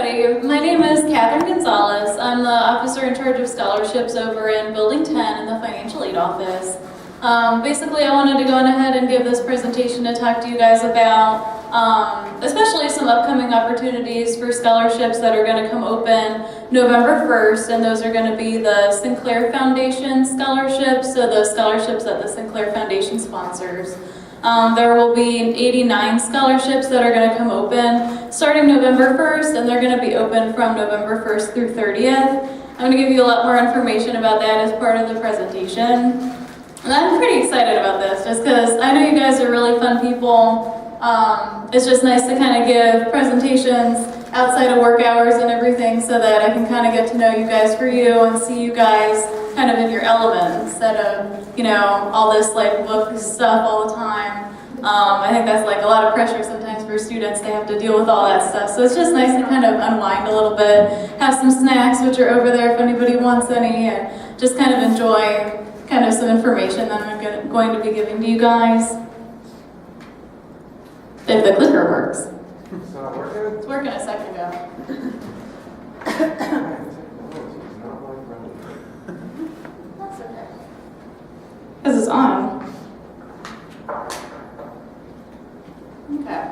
everybody. My name is Catherine Gonzalez. I'm the officer in charge of scholarships over in Building 10 in the Financial Aid Office. Basically, I wanted to go on ahead and give this presentation to talk to you guys about especially some upcoming opportunities for scholarships that are going to come open November 1st, and those are going to be the Sinclair Foundation scholarships, so the scholarships that the Sinclair Foundation sponsors. There will be 89 scholarships that are going to come open starting November 1st, and they're going to be open from November 1st through 30th. I'm going to give you a lot more information about that as part of the presentation. And I'm pretty excited about this just because I know you guys are really fun people. It's just nice to kind of give presentations outside of work hours and everything so that I can kind of get to know you guys for you and see you guys kind of in your element instead of, you know, all this like book stuff all the time. I think that's like a lot of pressure sometimes for students. They have to deal with all that stuff. So it's just nice to kind of unwind a little bit, have some snacks, which are over there if anybody wants any, and just kind of enjoy kind of some information that I'm going to be giving to you guys. If the clicker works. It's not working? It's working a second ago. That's okay. Because it's on. Okay.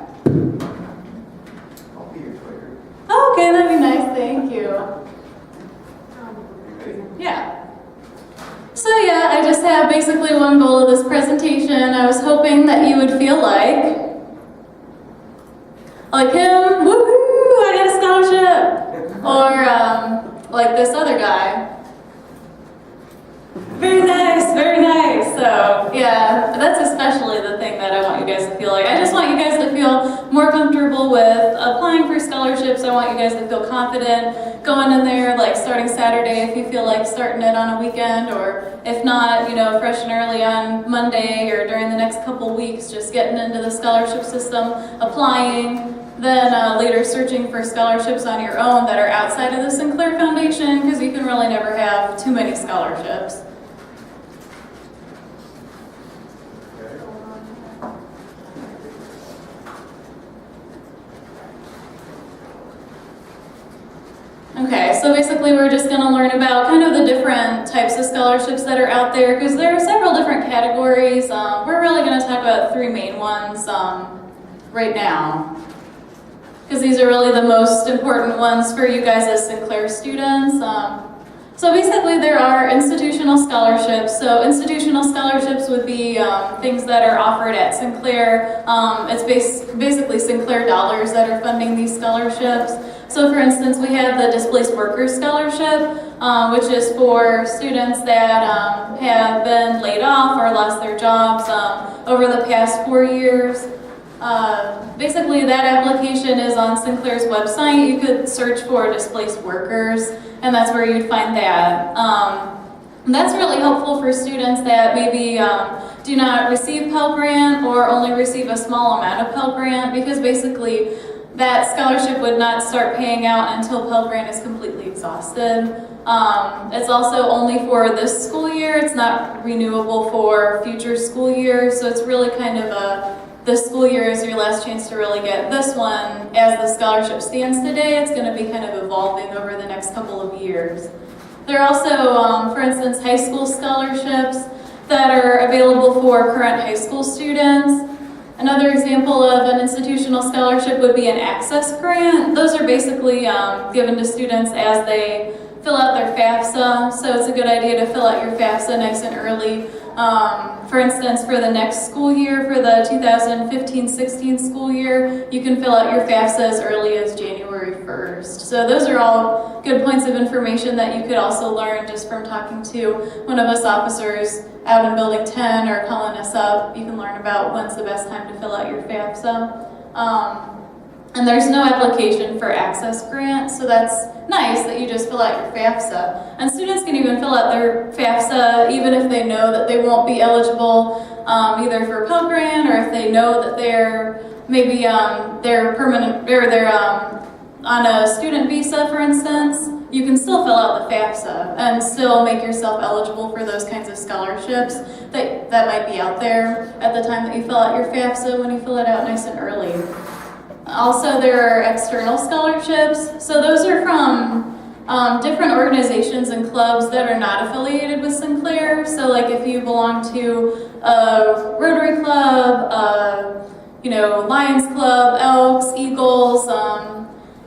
I'll be your Twitter. Okay, that'd be nice, thank you. Yeah. So yeah, I just have basically one goal of this presentation. I was hoping that you would feel like him, woohoo, I got a scholarship! Or like this other guy. Very nice, very nice. So yeah, that's especially the thing that I want you guys to feel like. I just want you guys to feel more comfortable with applying for scholarships. I want you guys to feel confident going in there, like starting Saturday if you feel like starting it on a weekend, or if not, you know, fresh and early on Monday or during the next couple weeks, just getting into the scholarship system, applying, then later searching for scholarships on your own that are outside of the Sinclair Foundation, because you can really never have too many scholarships. Okay, so basically we're just going to learn about kind of the different types of scholarships that are out there, because there are several different categories. We're really going to talk about three main ones right now, because these are really the most important ones for you guys as Sinclair students. So basically there are institutional scholarships. So institutional scholarships would be things that are offered at Sinclair. It's basically Sinclair dollars that are funding these scholarships. So for instance, we have the Displaced Workers Scholarship, which is for students that have been laid off or lost their jobs over the past 4 years. Basically, that application is on Sinclair's website. You could search for displaced workers, and that's where you'd find that. And that's really helpful for students that maybe do not receive Pell Grant or only receive a small amount of Pell Grant, because basically that scholarship would not start paying out until Pell Grant is completely exhausted. It's also only for this school year. It's not renewable for future school years, so it's really kind of this school year is your last chance to really get this one. As the scholarship stands today, it's going to be kind of evolving over the next couple of years. There are also, for instance, high school scholarships that are available for current high school students. Another example of an institutional scholarship would be an access grant. Those are basically given to students as they fill out their FAFSA, so it's a good idea to fill out your FAFSA nice and early. For instance, for the next school year, for the 2015-16 school year, you can fill out your FAFSA as early as January 1st. So those are all good points of information that you could also learn just from talking to one of us officers out in Building 10 or calling us up. You can learn about when's the best time to fill out your FAFSA. And there's no application for access grant, so that's nice that you just fill out your FAFSA. And students can even fill out their FAFSA even if they know that they won't be eligible either for Pell Grant, or if they know that they're maybe they're permanent, or they're on a student visa, for instance. You can still fill out the FAFSA and still make yourself eligible for those kinds of scholarships that might be out there at the time that you fill out your FAFSA, when you fill it out nice and early. Also, there are external scholarships. So those are from different organizations and clubs that are not affiliated with Sinclair. So like if you belong to a Rotary Club, Lions Club, Elks, Eagles,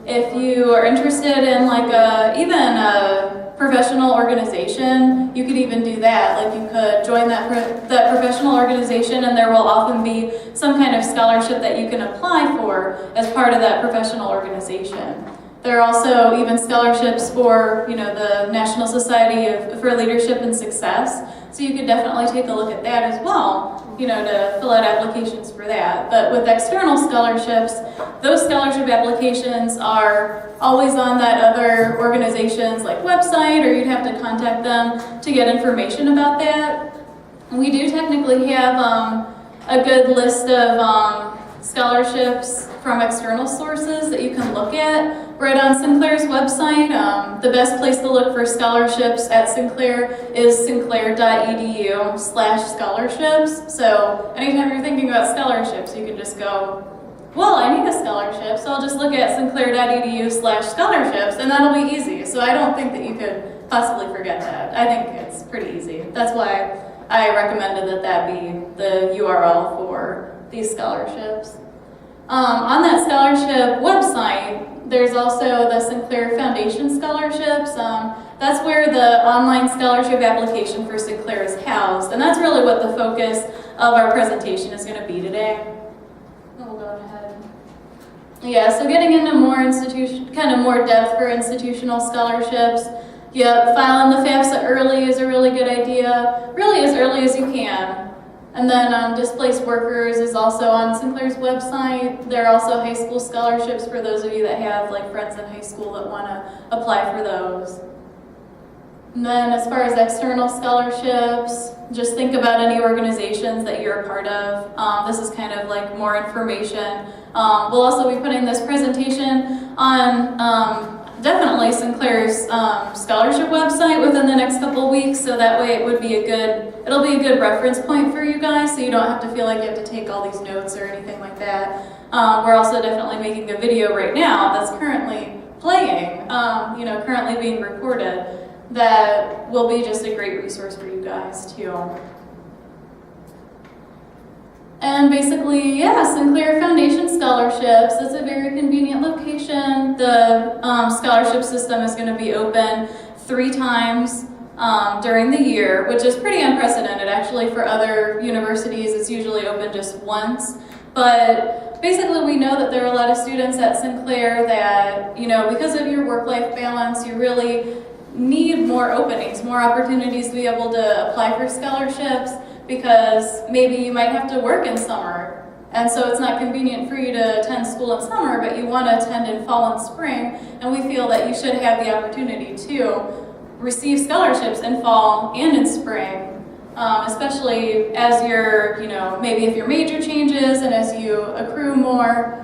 if you are interested in like even a professional organization, you could even do that. Like you could join that professional organization, and there will often be some kind of scholarship that you can apply for as part of that professional organization. There are also even scholarships for, the National Society for Leadership and Success. So you could definitely take a look at that as well, to fill out applications for that. But with external scholarships, those scholarship applications are always on that other organization's website, or you'd have to contact them to get information about that. We do technically have a good list of scholarships from external sources that you can look at right on Sinclair's website. The best place to look for scholarships at Sinclair is sinclair.edu/scholarships. So anytime you're thinking about scholarships, you can just go, well, I need a scholarship, so I'll just look at sinclair.edu/scholarships, and that'll be easy. So I don't think that you could possibly forget that. I think it's pretty easy. That's why I recommended that be the URL for these scholarships. On that scholarship website, there's also the Sinclair Foundation scholarships. That's where the online scholarship application for Sinclair is housed, and that's really what the focus of our presentation is going to be today. We'll go ahead. Yeah, so getting into more depth for institutional scholarships. Yep, filing the FAFSA early is a really good idea, really as early as you can. And then displaced workers is also on Sinclair's website. There are also high school scholarships for those of you that have friends in high school that want to apply for those. And then as far as external scholarships, just think about any organizations that you're a part of. This is kind of more information. We'll also be putting this presentation on definitely Sinclair's scholarship website within the next couple weeks, so that way it'll be a good reference point for you guys, so you don't have to feel like you have to take all these notes or anything like that. We're also definitely making a video right now that's currently playing, currently being recorded, that will be just a great resource for you guys too. And basically, Sinclair Foundation scholarships, it's a very convenient location. The scholarship system is going to be open 3 times during the year, which is pretty unprecedented. Actually, for other universities, it's usually open just once. But basically, we know that there are a lot of students at Sinclair that, because of your work-life balance, you really need more openings, more opportunities to be able to apply for scholarships, because maybe you might have to work in summer, and so it's not convenient for you to attend school in summer, but you want to attend in fall and spring, and we feel that you should have the opportunity to receive scholarships in fall and in spring, especially as maybe if your major changes and as you accrue more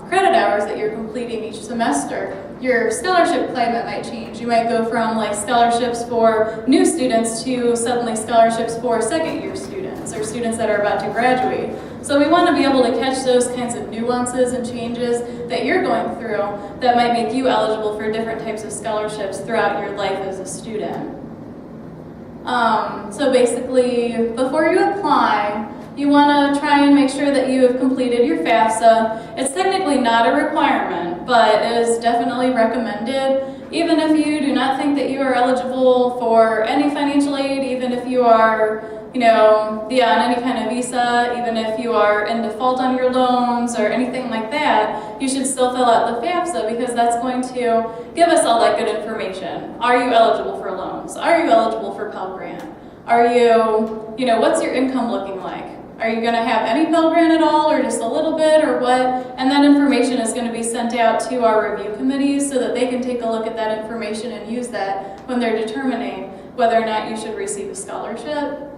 credit hours that you're completing each semester, your scholarship climate might change. You might go from scholarships for new students to suddenly scholarships for second-year students or students that are about to graduate. So we want to be able to catch those kinds of nuances and changes that you're going through that might make you eligible for different types of scholarships throughout your life as a student. So basically, before you apply, you want to try and make sure that you have completed your FAFSA. It's technically not a requirement, but it is definitely recommended. Even if you do not think that you are eligible for any financial aid, even if you are, on any kind of visa, even if you are in default on your loans or anything like that, you should still fill out the FAFSA, because that's going to give us all that good information. Are you eligible for loans? Are you eligible for Pell Grant? Are you, what's your income looking like? Are you going to have any Pell Grant at all, or just a little bit, or what? And that information is going to be sent out to our review committees so that they can take a look at that information and use that when they're determining whether or not you should receive a scholarship.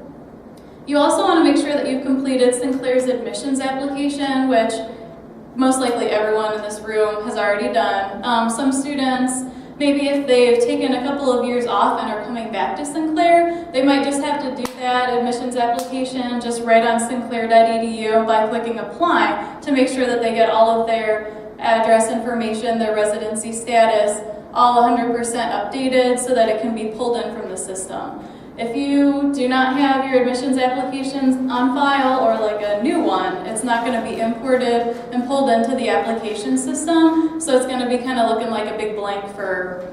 You also want to make sure that you've completed Sinclair's admissions application, which most likely everyone in this room has already done. Some students, maybe if they've taken a couple of years off and are coming back to Sinclair, they might just have to do that admissions application just right on sinclair.edu by clicking apply to make sure that they get all of their address information, their residency status, all 100% updated so that it can be pulled in from the system. If you do not have your admissions applications on file or like a new one, it's not going to be imported and pulled into the application system, so it's going to be kind of looking like a big blank for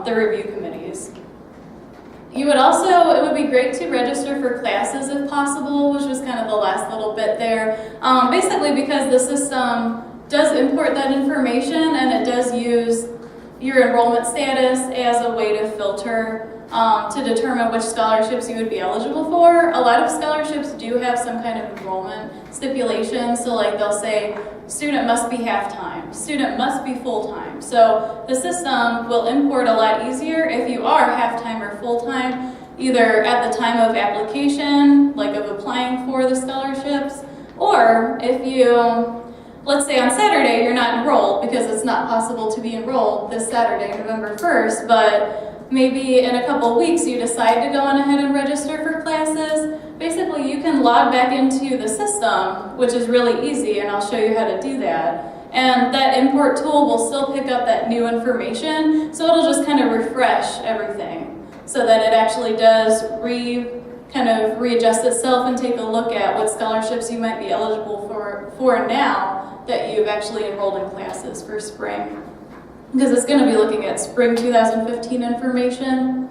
the review committees. You would also, it would be great to register for classes if possible, which was kind of the last little bit there. Basically because the system does import that information and it does use your enrollment status as a way to filter to determine which scholarships you would be eligible for. A lot of scholarships do have some kind of enrollment stipulation, so like they'll say student must be half-time, student must be full-time. So the system will import a lot easier if you are half-time or full-time, either at the time of application, like of applying for the scholarships, or if you, let's say on Saturday you're not enrolled because it's not possible to be enrolled this Saturday, November 1st, but maybe in a couple weeks you decide to go on ahead and register for classes. Basically you can log back into the system, which is really easy, and I'll show you how to do that. And that import tool will still pick up that new information, so it'll just kind of refresh everything so that it actually does kind of readjust itself and take a look at what scholarships you might be eligible for now that you've actually enrolled in classes for spring. Because it's going to be looking at spring 2015 information.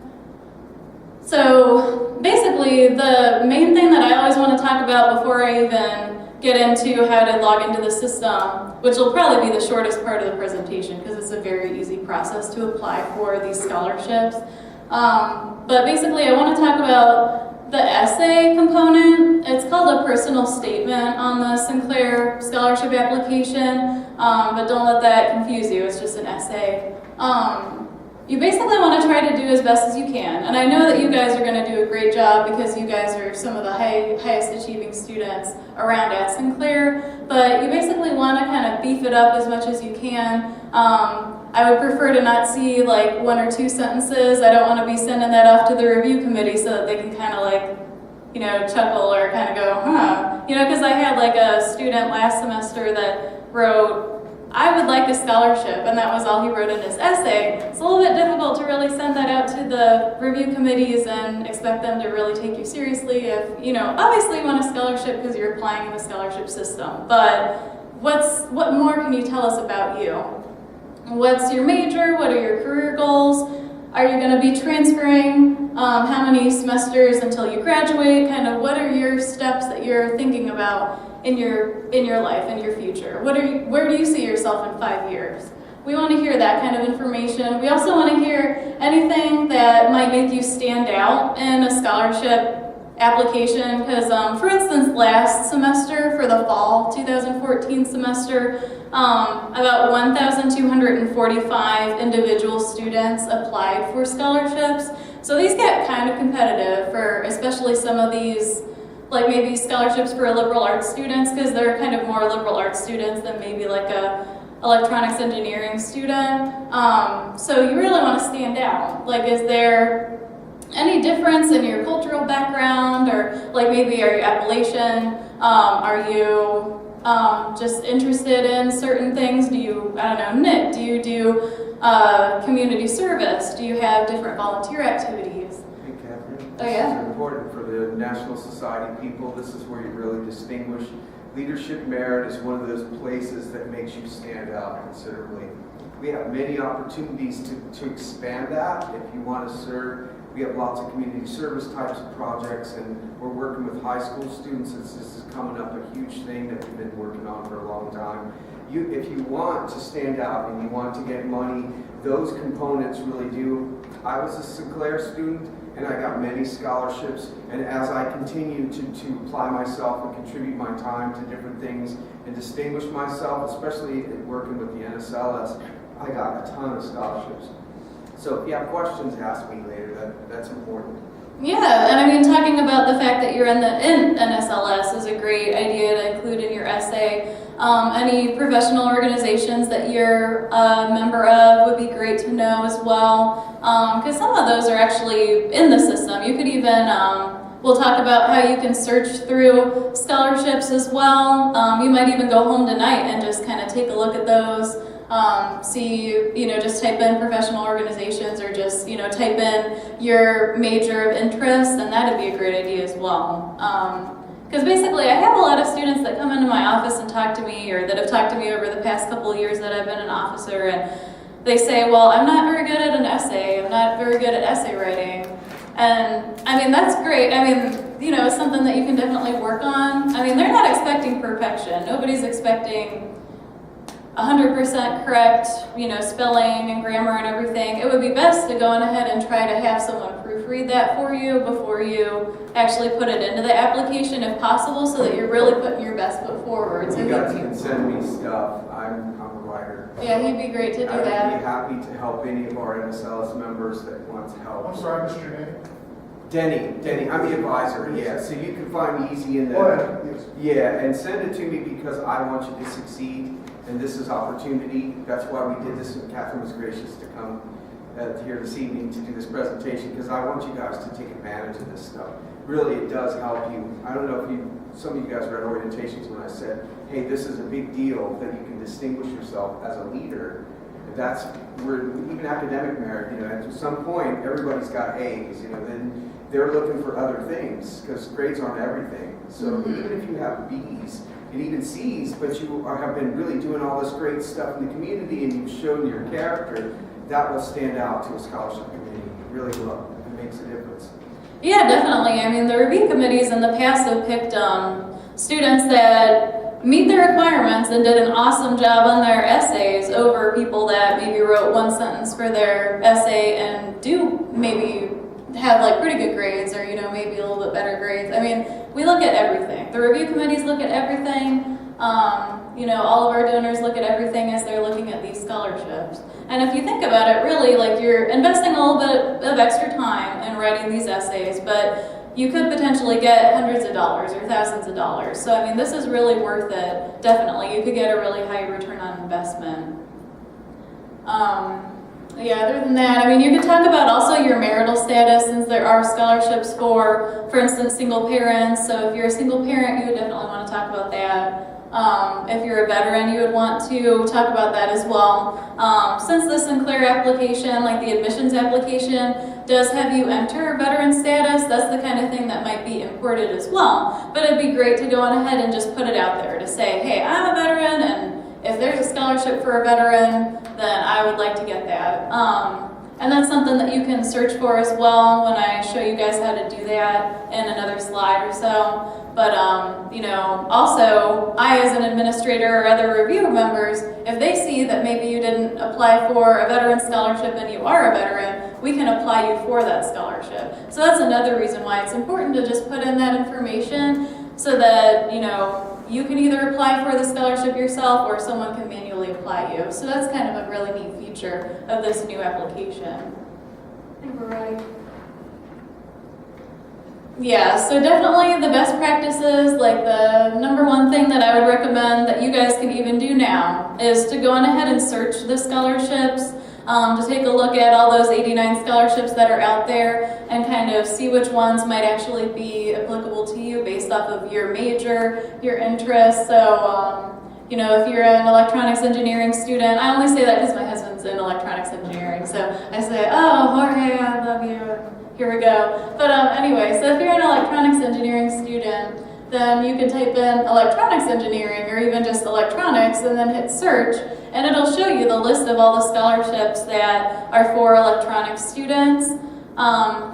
So basically the main thing that I always want to talk about before I even get into how to log into the system, which will probably be the shortest part of the presentation because it's a very easy process to apply for these scholarships. But basically I want to talk about the essay component. It's called a personal statement on the Sinclair scholarship application, but don't let that confuse you, it's just an essay. You basically want to try to do as best as you can, and I know that you guys are going to do a great job because you guys are some of the highest achieving students around at Sinclair, but you basically want to kind of beef it up as much as you can. I would prefer to not see like 1 or 2 sentences. I don't want to be sending that off to the review committee so that they can kind of like, you know, chuckle or kind of go, huh. You know, because I had like a student last semester that wrote, I would like a scholarship, and that was all he wrote in his essay. It's a little bit difficult to really send that out to the review committees and expect them to really take you seriously if, you know, obviously you want a scholarship because you're applying in the scholarship system, but what more can you tell us about you? What's your major? What are your career goals? Are you going to be transferring? How many semesters until you graduate? Kind of what are your steps that you're thinking about in your life, in your future? Where do you see yourself in 5 years? We want to hear that kind of information. We also want to hear anything that might make you stand out in a scholarship application, because for instance last semester for the fall 2014 semester about 1,245 individual students applied for scholarships, so these get kind of competitive for especially some of these like maybe scholarships for liberal arts students, because they're kind of more liberal arts students than maybe like a electronics engineering student. So you really want to stand out. Like, is there any difference in your cultural background, or like maybe are you Appalachian? Are you just interested in certain things? Do you, I don't know, knit? Do you do community service? Do you have different volunteer activities? Hey, Catherine. Oh, yeah? This is important for the National Society people. This is where you really distinguish. Leadership merit is one of those places that makes you stand out considerably. We have many opportunities to expand that if you want to serve. We have lots of community service types of projects, and we're working with high school students. This is coming up a huge thing that we've been working on for a long time. If you want to stand out and you want to get money, those components really do. I was a Sinclair student, and I got many scholarships, and as I continue to apply myself and contribute my time to different things and distinguish myself, especially working with the NSLS, I got a ton of scholarships. So if you have questions, ask me later. That's important. Yeah, and I mean, talking about the fact that you're in NSLS is a great idea to include in your essay. Any professional organizations that you're a member of would be great to know as well, because some of those are actually in the system. You could even We'll talk about how you can search through scholarships as well. You might even go home tonight and just kind of take a look at those. Just type in professional organizations or just, type in your major of interest, and that'd be a great idea as well. Because basically I have a lot of students that come into my office and talk to me, or that have talked to me over the past couple of years that I've been an officer, and they say, well, I'm not very good at an essay, I'm not very good at essay writing. And I mean, that's great. I mean, it's something that you can definitely work on. I mean, they're not expecting perfection. Nobody's expecting 100% correct, spelling and grammar and everything. It would be best to go on ahead and try to have someone proofread that for you before you actually put it into the application if possible, so that you're really putting your best foot forward. So you guys can send me stuff. I'm a writer. Yeah, he'd be great to do that. I'd be happy to help any of our MSLS members that want help. I'm sorry, Mr. Name? Denny, I'm the advisor, yeah, so you can find me easy in the, Yes. yeah, and send it to me because I want you to succeed, and this is opportunity. That's why we did this, and Catherine was gracious to come here this evening to do this presentation, because I want you guys to take advantage of this stuff. Really, it does help you. I don't know if some of you guys read orientations when I said, hey, this is a big deal that you can distinguish yourself as a leader. That's where even academic merit, at some point, everybody's got A's, then they're looking for other things because grades aren't everything. So even if you have B's and even C's, but you have been really doing all this great stuff in the community and you've shown your character, that will stand out to a scholarship committee. It really will. It makes a difference. Yeah, definitely. I mean, the review committees in the past have picked students that meet the requirements and did an awesome job on their essays over people that maybe wrote one sentence for their essay and do maybe have like pretty good grades, or maybe a little bit better grades. I mean, we look at everything. The review committees look at everything. All of our donors look at everything as they're looking at these scholarships. And if you think about it, really, like, you're investing a little bit of extra time in writing these essays, but you could potentially get hundreds of dollars or thousands of dollars. So I mean, this is really worth it. Definitely, you could get a really high return on investment. Other than that, I mean, you could talk about also your marital status, since there are scholarships for instance, single parents. So if you're a single parent, you would definitely want to talk about that. If you're a veteran, you would want to talk about that as well. Since the Sinclair application, like the admissions application, does have you enter veteran status, that's the kind of thing that might be imported as well. But it'd be great to go on ahead and just put it out there to say, hey, I'm a veteran, and if there's a scholarship for a veteran, then I would like to get that. And that's something that you can search for as well when I show you guys how to do that in another slide or so. But, also, I as an administrator or other review members, if they see that maybe you didn't apply for a veteran scholarship and you are a veteran, we can apply you for that scholarship. So that's another reason why it's important to just put in that information so that, you can either apply for the scholarship yourself or someone can manually apply you. So that's kind of a really neat feature of this new application. I think we're ready. Yeah, so definitely the best practices, like the number one thing that I would recommend that you guys can even do now is to go on ahead and search the scholarships, to take a look at all those 89 scholarships that are out there and kind of see which ones might actually be applicable to you based off of your major, your interests. So, if you're an electronics engineering student, I only say that because my husband's in electronics engineering, so I say, oh, Jorge, I love you. Here we go. But anyway, so if you're an electronics engineering student, then you can type in electronics engineering or even just electronics and then hit search, and it'll show you the list of all the scholarships that are for electronics students,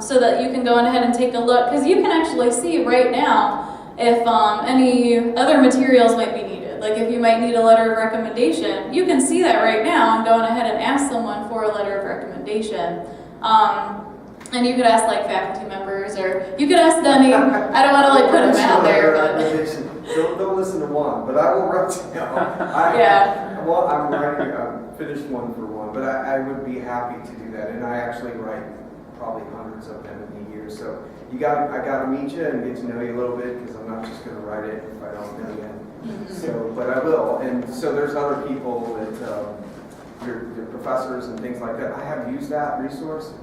so that you can go on ahead and take a look, because you can actually see right now if any other materials might be needed. Like if you might need a letter of recommendation, you can see that right now and go on ahead and ask someone for a letter of recommendation. And you could ask like faculty members, or you could ask Denny. I don't want to like put him out there, but don't listen to one. But I will write. Well, I'm writing. Finished one for one, but I would be happy to do that. And I actually write probably hundreds of them in a year. So I got to meet you and get to know you a little bit, because I'm not just going to write it if I don't know you. So, but I will. And so there's other people that your professors and things like that. I have used that resource.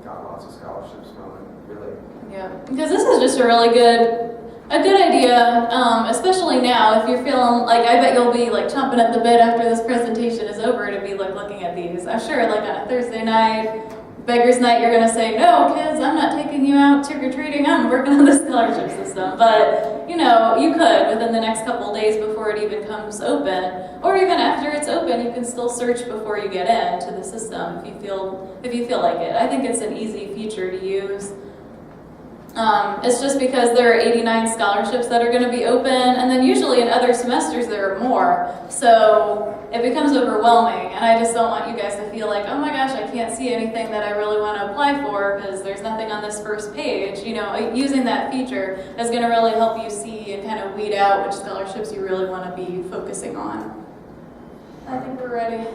Got lots of scholarships from it. really. Yeah, because this is just a good idea, especially now if you're feeling like, I bet you'll be like chomping at the bit after this presentation is over to be like looking at these. I'm sure like on a Thursday night, beggar's night, you're gonna say, no kids, I'm not taking you out trick-or-treating, I'm working on the scholarship system. But you know, you could within the next couple of days before it even comes open, or even after it's open, you can still search before you get into the system if you feel like it. I think it's an easy feature to use. It's just because there are 89 scholarships that are going to be open, and then usually in other semesters there are more. So it becomes overwhelming, and I just don't want you guys to feel like, oh my gosh, I can't see anything that I really want to apply for because there's nothing on this first page. You know, using that feature is going to really help you see and kind of weed out which scholarships you really want to be focusing on. I think we're ready.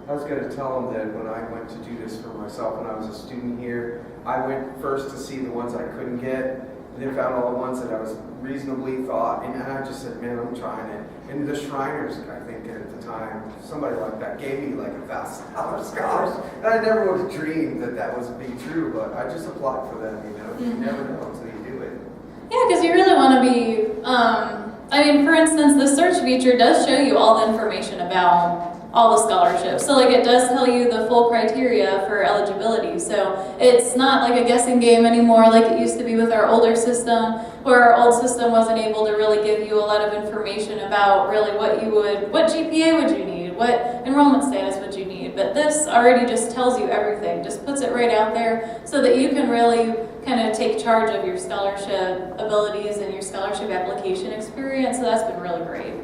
I was going to tell them that when I went to do this for myself when I was a student here, I went first to see the ones I couldn't get, and then found all the ones that I was reasonably thought, and I just said, man, I'm trying it. And the Shriners, I think at the time, somebody like that gave me like $1,000 scholarship. And I never would have dreamed that that was be true, but I just applied for them, you know. You never know until you do it. Yeah, because you really want to be, I mean, for instance, the search feature does show you all the information about all the scholarships. So like it does tell you the full criteria for eligibility. So it's not like a guessing game anymore like it used to be with our older system, where our old system wasn't able to really give you a lot of information about really what GPA would you need, what enrollment status would you need. But this already just tells you everything, just puts it right out there so that you can really kind of take charge of your scholarship abilities and your scholarship application experience. So that's been really great.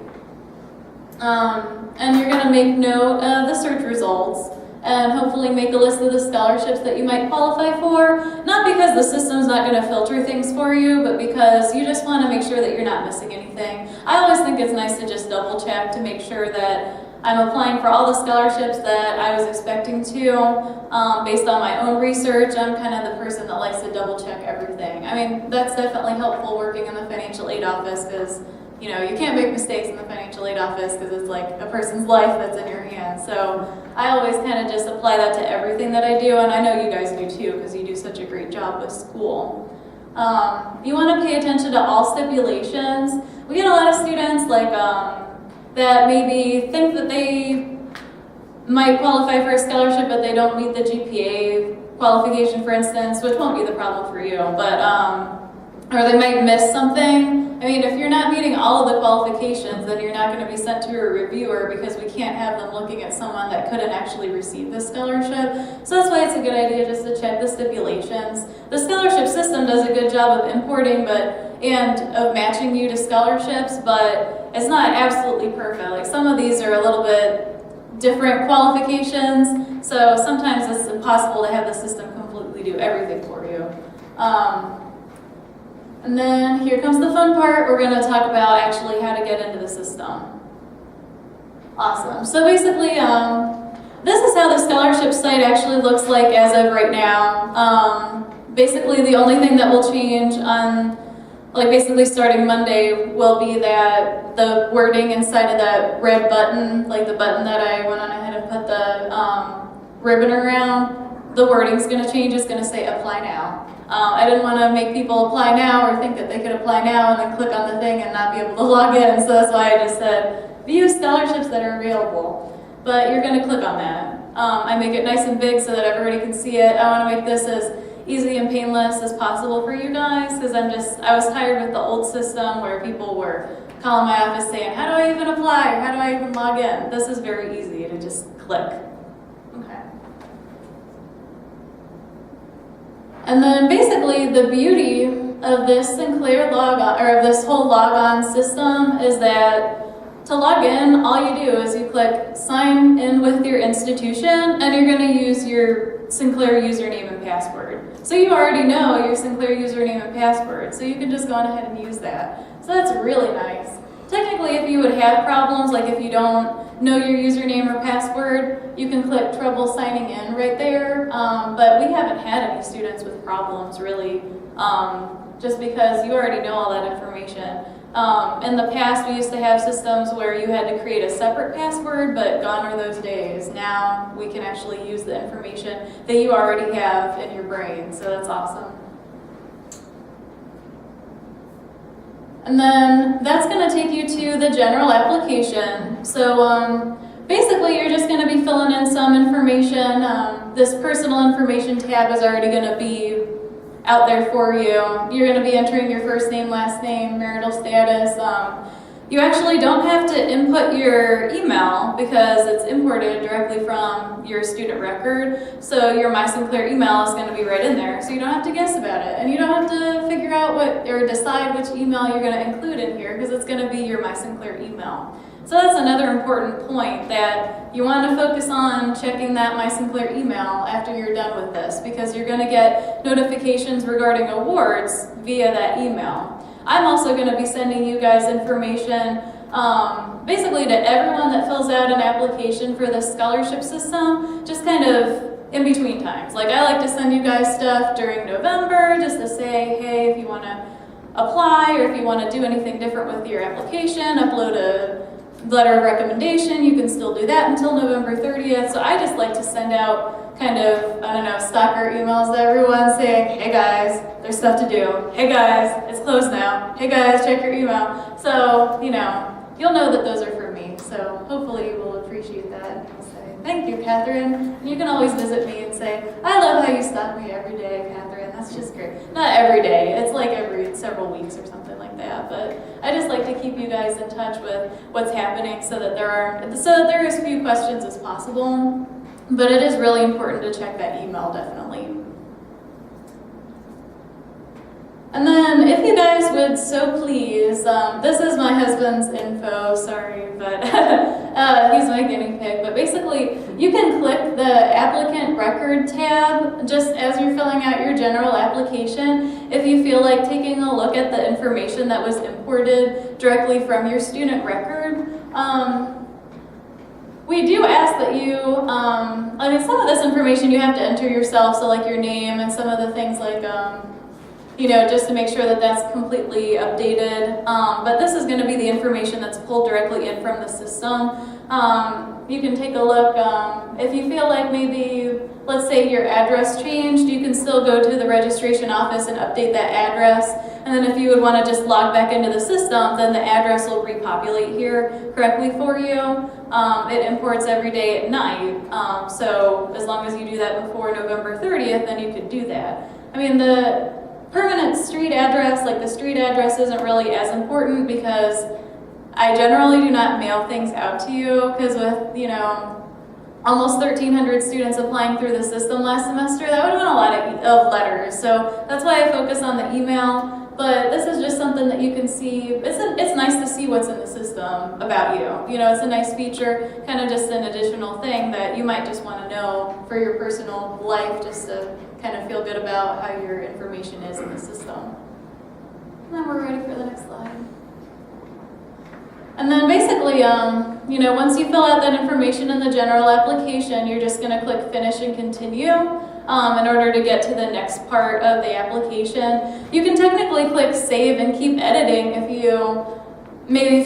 And you're going to make note of the search results and hopefully make a list of the scholarships that you might qualify for. Not because the system's not going to filter things for you, but because you just want to make sure that you're not missing anything. I always think it's nice to just double check to make sure that I'm applying for all the scholarships that I was expecting to. Based on my own research, I'm kind of the person that likes to double check everything. I mean, that's definitely helpful working in the financial aid office because you know, you can't make mistakes in the financial aid office because it's like a person's life that's in your hands. So I always kind of just apply that to everything that I do, and I know you guys do too because you do such a great job with school. You want to pay attention to all stipulations. We get a lot of students like that maybe think that they might qualify for a scholarship but they don't meet the GPA qualification, for instance, which won't be the problem for you, but or they might miss something. I mean, if you're not meeting all of the qualifications, then you're not going to be sent to a reviewer because we can't have them looking at someone that couldn't actually receive the scholarship. So that's why it's a good idea just to check the stipulations. The scholarship system does a good job of importing and of matching you to scholarships, but it's not absolutely perfect. Like some of these are a little bit different qualifications, so sometimes it's impossible to have the system completely do everything for you. And then here comes the fun part. We're going to talk about actually how to get into the system. Awesome. So basically, this is how the scholarship site actually looks like as of right now. Basically, the only thing that will change on, like basically starting Monday, will be that the wording inside of that red button, like the button that I went on ahead and put the ribbon around, the wording's going to change. It's going to say apply now. I didn't want to make people apply now or think that they could apply now and then click on the thing and not be able to log in. So that's why I just said view scholarships that are available. But you're going to click on that. I make it nice and big so that everybody can see it. I want to make this as easy and painless as possible for you guys because I was tired with the old system where people were calling my office saying, how do I even apply or how do I even log in? This is very easy to just click. Okay. And then basically the beauty of this Sinclair logon, or of this whole logon system, is that to log in, all you do is you click sign in with your institution and you're going to use your Sinclair username and password. So you already know your Sinclair username and password, so you can just go on ahead and use that. So that's really nice. Technically, if you would have problems, like if you don't know your username or password, you can click trouble signing in right there. But we haven't had any students with problems really, just because you already know all that information. In the past, we used to have systems where you had to create a separate password, but gone are those days. Now we can actually use the information that you already have in your brain, so that's awesome. And then that's going to take you to the general application. So basically you're just going to be filling in some information. This personal information tab is already going to be out there for you. You're going to be entering your first name, last name, marital status. You actually don't have to input your email because it's imported directly from your student record. So your My Sinclair email is going to be right in there. So you don't have to guess about it. And you don't have to figure out or decide which email you're going to include in here because it's going to be your My Sinclair email. So that's another important point, that you want to focus on checking that My Sinclair email after you're done with this, because you're going to get notifications regarding awards via that email. I'm also going to be sending you guys information basically to everyone that fills out an application for the scholarship system, just kind of in between times. Like, I like to send you guys stuff during November just to say, hey, if you want to apply or if you want to do anything different with your application, upload a letter of recommendation, you can still do that until November 30th. So I just like to send out kind of, I don't know, stalker emails to everyone saying, hey guys, there's stuff to do. Hey guys, it's closed now. Hey guys, check your email. So, you'll know that those are for me. So hopefully you will appreciate that. And you'll say, thank you, Catherine. And you can always visit me and say, I love how you stalk me every day, Catherine. That's just great. Not every day. It's like every several weeks or something like that. But I just like to keep you guys in touch with what's happening so that there are as few questions as possible. But it is really important to check that email, definitely. And then if you guys would so please, this is my husband's info, sorry, but he's my guinea pig. But basically, you can click the applicant record tab just as you're filling out your general application if you feel like taking a look at the information that was imported directly from your student record. We do ask that you, some of this information you have to enter yourself, so like your name and some of the things like, just to make sure that that's completely updated. But this is going to be the information that's pulled directly in from the system. You can take a look. If you feel like maybe, let's say your address changed, you can still go to the registration office and update that address. And then if you would want to just log back into the system, then the address will repopulate here correctly for you. It imports every day at night. So as long as you do that before November 30th, then you could do that. I mean, the permanent street address, like the street address, isn't really as important because I generally do not mail things out to you, because with, almost 1,300 students applying through the system last semester, that would have been a lot of letters. So that's why I focus on the email. But this is just something that you can see. It's nice to see what's in the system about you. It's a nice feature, kind of just an additional thing that you might just want to know for your personal life, just to kind of feel good about how your information is in the system. And then we're ready for the next slide. And then basically, once you fill out that information in the general application, you're just going to click Finish and Continue in order to get to the next part of the application. You can technically click Save and keep editing if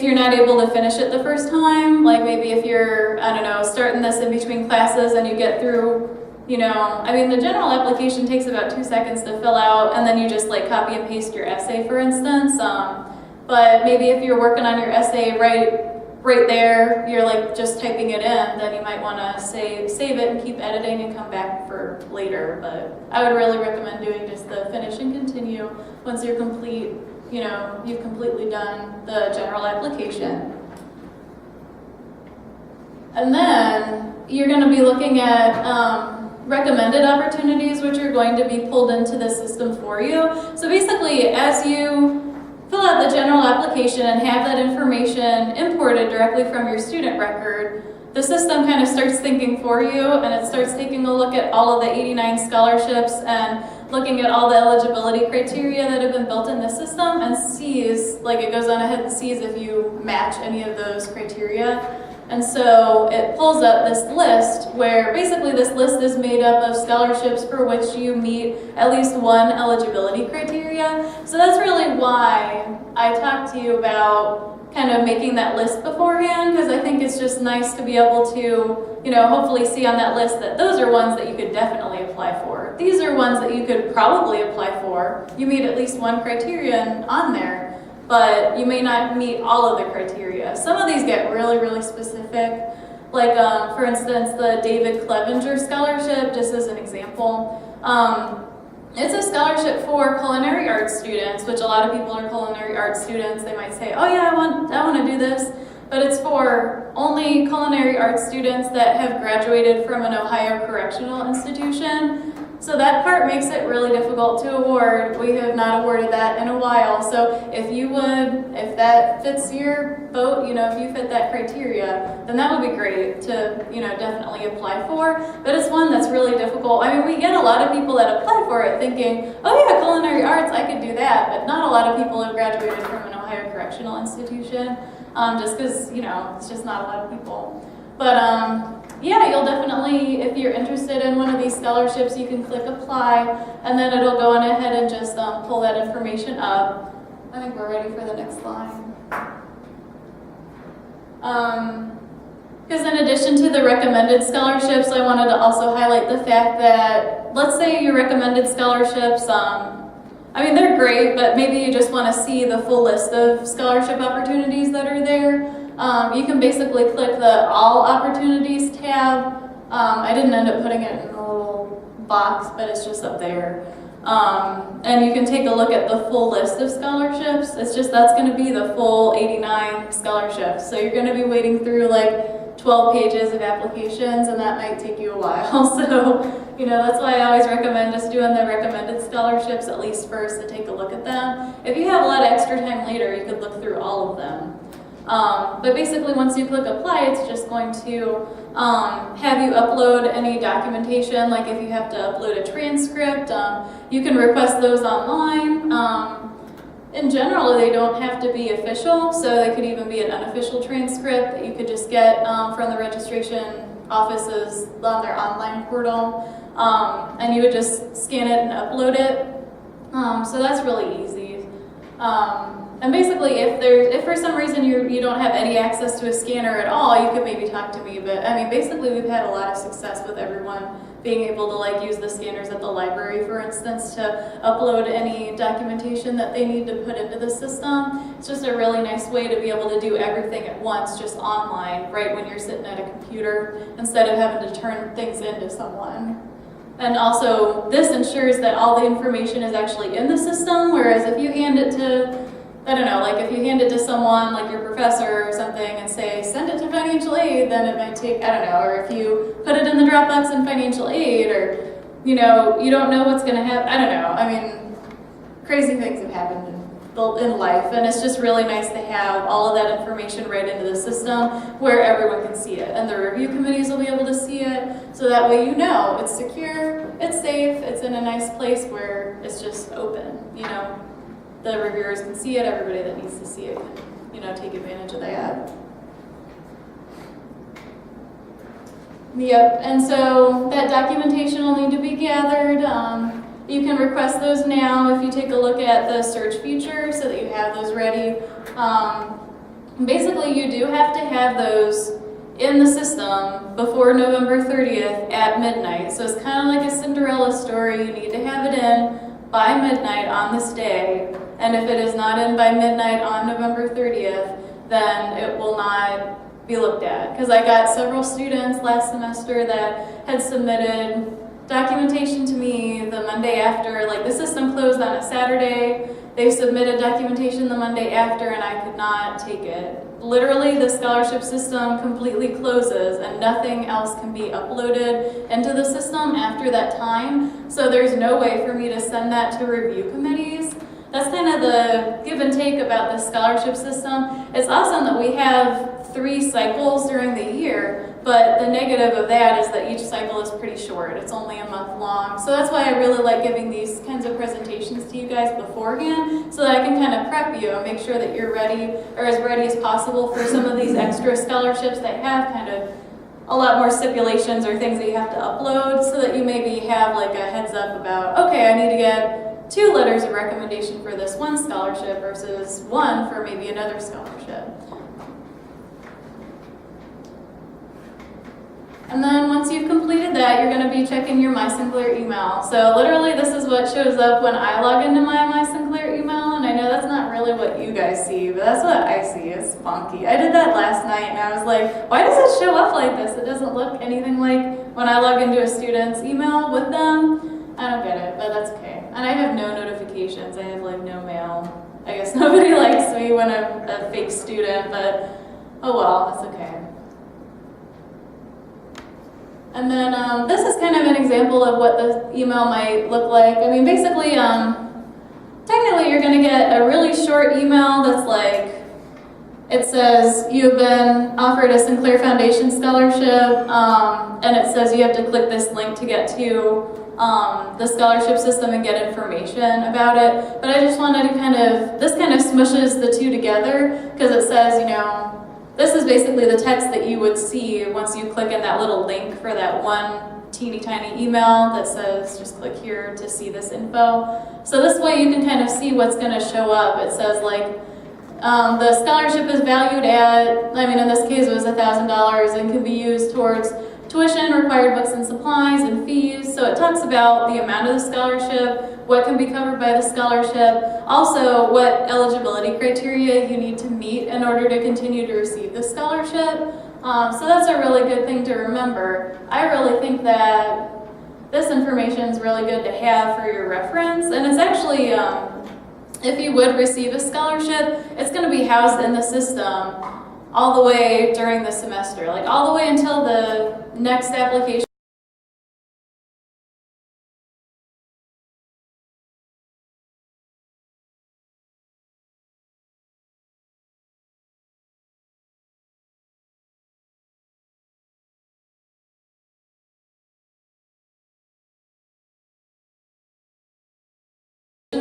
you're not able to finish it the first time. Like maybe if you're, starting this in between classes and you get through, the general application takes about 2 seconds to fill out, and then you just like copy and paste your essay, for instance. But maybe if you're working on your essay right there, you're like just typing it in, then you might want to save it and keep editing and come back for later. But I would really recommend doing just the Finish and Continue once you're complete, you've completely done the general application. And then you're going to be looking at recommended opportunities, which are going to be pulled into the system for you. So basically, as you fill out the general application and have that information imported directly from your student record, the system kind of starts thinking for you, and it starts taking a look at all of the 89 scholarships and looking at all the eligibility criteria that have been built in the system, and sees, like it goes on ahead and sees if you match any of those criteria. And so it pulls up this list where basically this list is made up of scholarships for which you meet at least one eligibility criteria. So that's really why I talked to you about kind of making that list beforehand, because I think it's just nice to be able to, hopefully see on that list that those are ones that you could definitely apply for. These are ones that you could probably apply for. You meet at least one criterion on there. but you may not meet all of the criteria. Some of these get really, really specific. Like, for instance, the David Clevenger Scholarship, just as an example. It's a scholarship for culinary arts students, which a lot of people are culinary arts students. They might say, oh yeah, I want to do this. But it's for only culinary arts students that have graduated from an Ohio correctional institution. So that part makes it really difficult to award. We have not awarded that in a while. So if that fits your boat, if you fit that criteria, then that would be great to, definitely apply for. But it's one that's really difficult. I mean, we get a lot of people that apply for it thinking, oh yeah, culinary arts, I could do that. But not a lot of people have graduated from an Ohio correctional institution, just because, it's just not a lot of people. But yeah, you'll definitely, if you're interested in one of these scholarships, you can click apply, and then it'll go on ahead and just pull that information up. I think we're ready for the next line. Because in addition to the recommended scholarships, I wanted to also highlight the fact that, let's say your recommended scholarships, they're great, but maybe you just want to see the full list of scholarship opportunities that are there. You can basically click the All Opportunities tab. I didn't end up putting it in a little box, but it's just up there. And you can take a look at the full list of scholarships. That's going to be the full 89 scholarships. So you're going to be wading through like 12 pages of applications, and that might take you a while. So, that's why I always recommend just doing the recommended scholarships at least first to take a look at them. If you have a lot of extra time later, you could look through all of them. But basically, once you click apply, it's just going to have you upload any documentation. Like if you have to upload a transcript, you can request those online. In general, they don't have to be official, so they could even be an unofficial transcript that you could just get from the registration offices on their online portal. And you would just scan it and upload it. So that's really easy. And basically, if for some reason you don't have any access to a scanner at all, you could maybe talk to me. But basically, we've had a lot of success with everyone being able to use the scanners at the library, for instance, to upload any documentation that they need to put into the system. It's just a really nice way to be able to do everything at once, just online, right when you're sitting at a computer, instead of having to turn things into someone. And also, this ensures that all the information is actually in the system, whereas if you hand it to, if you hand it to someone, like your professor or something, and say, send it to financial aid, then it might take, or if you put it in the Dropbox in financial aid, or, you don't know what's going to happen. Crazy things have happened in life, and it's just really nice to have all of that information right into the system where everyone can see it, and the review committees will be able to see it, so that way it's secure, it's safe, it's in a nice place where it's just open, The reviewers can see it, everybody that needs to see it can, take advantage of that. Yep, and so that documentation will need to be gathered. You can request those now if you take a look at the search feature so that you have those ready. Basically, you do have to have those in the system before November 30th at midnight. So it's kind of like a Cinderella story. You need to have it in by midnight on this day. And if it is not in by midnight on November 30th, then it will not be looked at. Because I got several students last semester that had submitted documentation to me the Monday after, the system closed on a Saturday. They submitted documentation the Monday after, and I could not take it. Literally, the scholarship system completely closes, and nothing else can be uploaded into the system after that time. So there's no way for me to send that to review committees. That's kind of the give and take about the scholarship system. It's awesome that we have 3 cycles during the year, but the negative of that is that each cycle is pretty short. It's only a month long. So that's why I really like giving these kinds of presentations to you guys beforehand, so that I can kind of prep you and make sure that you're ready, or as ready as possible for some of these extra scholarships that have kind of a lot more stipulations or things that you have to upload, so that you maybe have a heads up about, okay, I need to get 2 letters of recommendation for this one scholarship versus 1 for maybe another scholarship. And then once you've completed that, you're going to be checking your My Sinclair email. So literally, this is what shows up when I log into my Sinclair email, and I know that's not really really what you guys see, but that's what I see. It's funky. I did that last night and I was like, why does it show up like this? It doesn't look anything like when I log into a student's email with them. I don't get it, but that's okay. And I have no notifications. I have like no mail. I guess nobody likes me when I'm a fake student, but oh well, that's okay. And then this is kind of an example of what the email might look like. I mean, basically, technically you're going to get a really short email that's like, it says you've been offered a Sinclair Foundation scholarship, and it says you have to click this link to get to the scholarship system and get information about it. But I just wanted to this kind of smushes the two together, because it says, you know, this is basically the text that you would see once you click in that little link for that one teeny tiny email that says just click here to see this info. So this way you can kind of see what's going to show up. It says like the scholarship is valued at, I mean in this case it was $1,000 and can be used towards tuition, required books and supplies, and fees. So it talks about the amount of the scholarship, what can be covered by the scholarship, also what eligibility criteria you need to meet in order to continue to receive the scholarship. So that's a really good thing to remember. I really think that this information is really good to have for your reference, and it's actually, if you would receive a scholarship, it's going to be housed in the system all the way during the semester, like all the way until the next application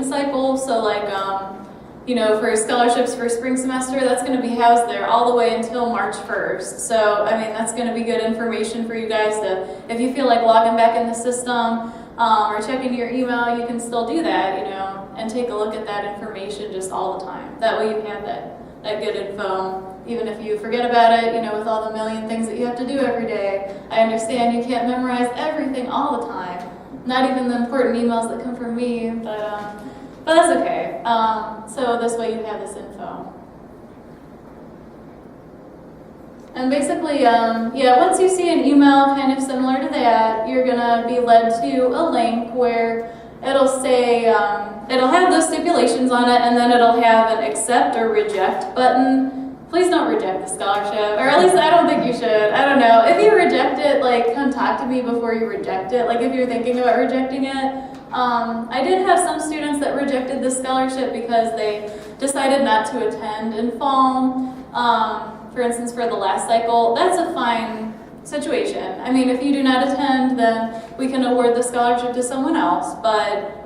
cycle. So like, you know, for scholarships for spring semester, that's going to be housed there all the way until March 1st. So, I mean, that's going to be good information for you guys to, if you feel like logging back in the system or checking your email, you can still do that, you know, and take a look at that information just all the time. That way you have that good info, even if you forget about it, you know, with all the million things that you have to do every day. I understand you can't memorize everything all the time, not even the important emails that come from me, but that's okay. So this way you have this info. And basically, yeah, once you see an email kind of similar to that, you're gonna be led to a link where it'll say, it'll have those stipulations on it, and then it'll have an accept or reject button. Please don't reject the scholarship, or at least I don't think you should. I don't know. If you reject it, like, come talk to me before you reject it. Like, if you're thinking about rejecting it. I did have some students that rejected the scholarship because they decided not to attend in fall. For instance, for the last cycle, that's a fine situation. I mean, if you do not attend, then we can award the scholarship to someone else. But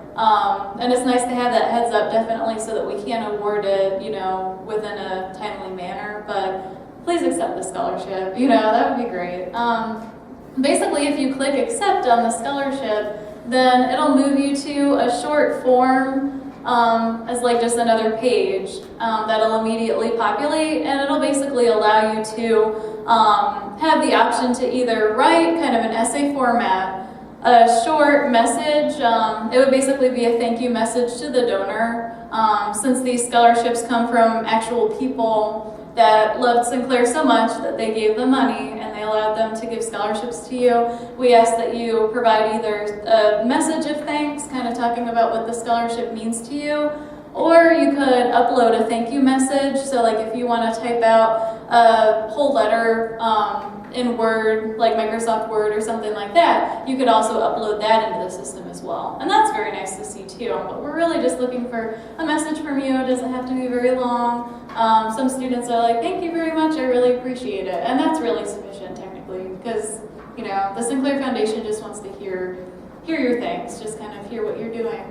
and it's nice to have that heads up, definitely, so that we can award it, you know, within a timely manner. But please accept the scholarship. You know, that would be great. Basically, if you click accept on the scholarship, then it'll move you to a short form as like just another page that'll immediately populate, and it'll basically allow you to have the option to either write kind of an essay format, a short message. It would basically be a thank you message to the donor. Since these scholarships come from actual people that loved Sinclair so much that they gave them money and they allowed them to give scholarships to you, we ask that you provide either a message of thanks, kind of talking about what the scholarship means to you, or you could upload a thank you message. So like if you want to type out a whole letter in Word, like Microsoft Word or something like that, you could also upload that into the system as well. And that's very nice to see too. But we're really just looking for a message from you. It doesn't have to be very long. Some students are like, thank you very much, I really appreciate it. And that's really sufficient technically, because, you know, the Sinclair Foundation just wants to hear your thanks, just kind of hear what you're doing.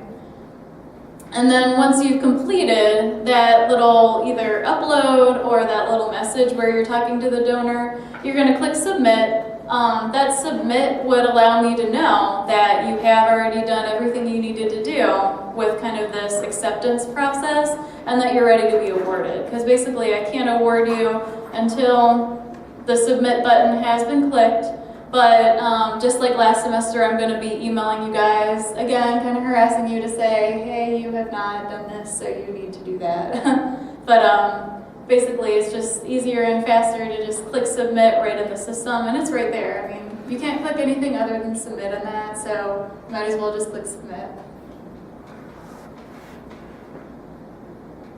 And then once you've completed that little either upload or that little message where you're talking to the donor, you're going to click submit. That submit would allow me to know that you have already done everything you needed to do with kind of this acceptance process and that you're ready to be awarded. Because basically I can't award you until the submit button has been clicked, But just like last semester, I'm going to be emailing you guys again, kind of harassing you to say, hey, you have not done this, so you need to do that. But basically, it's just easier and faster to just click submit right in the system, and it's right there. I mean, you can't click anything other than submit in that, so might as well just click submit.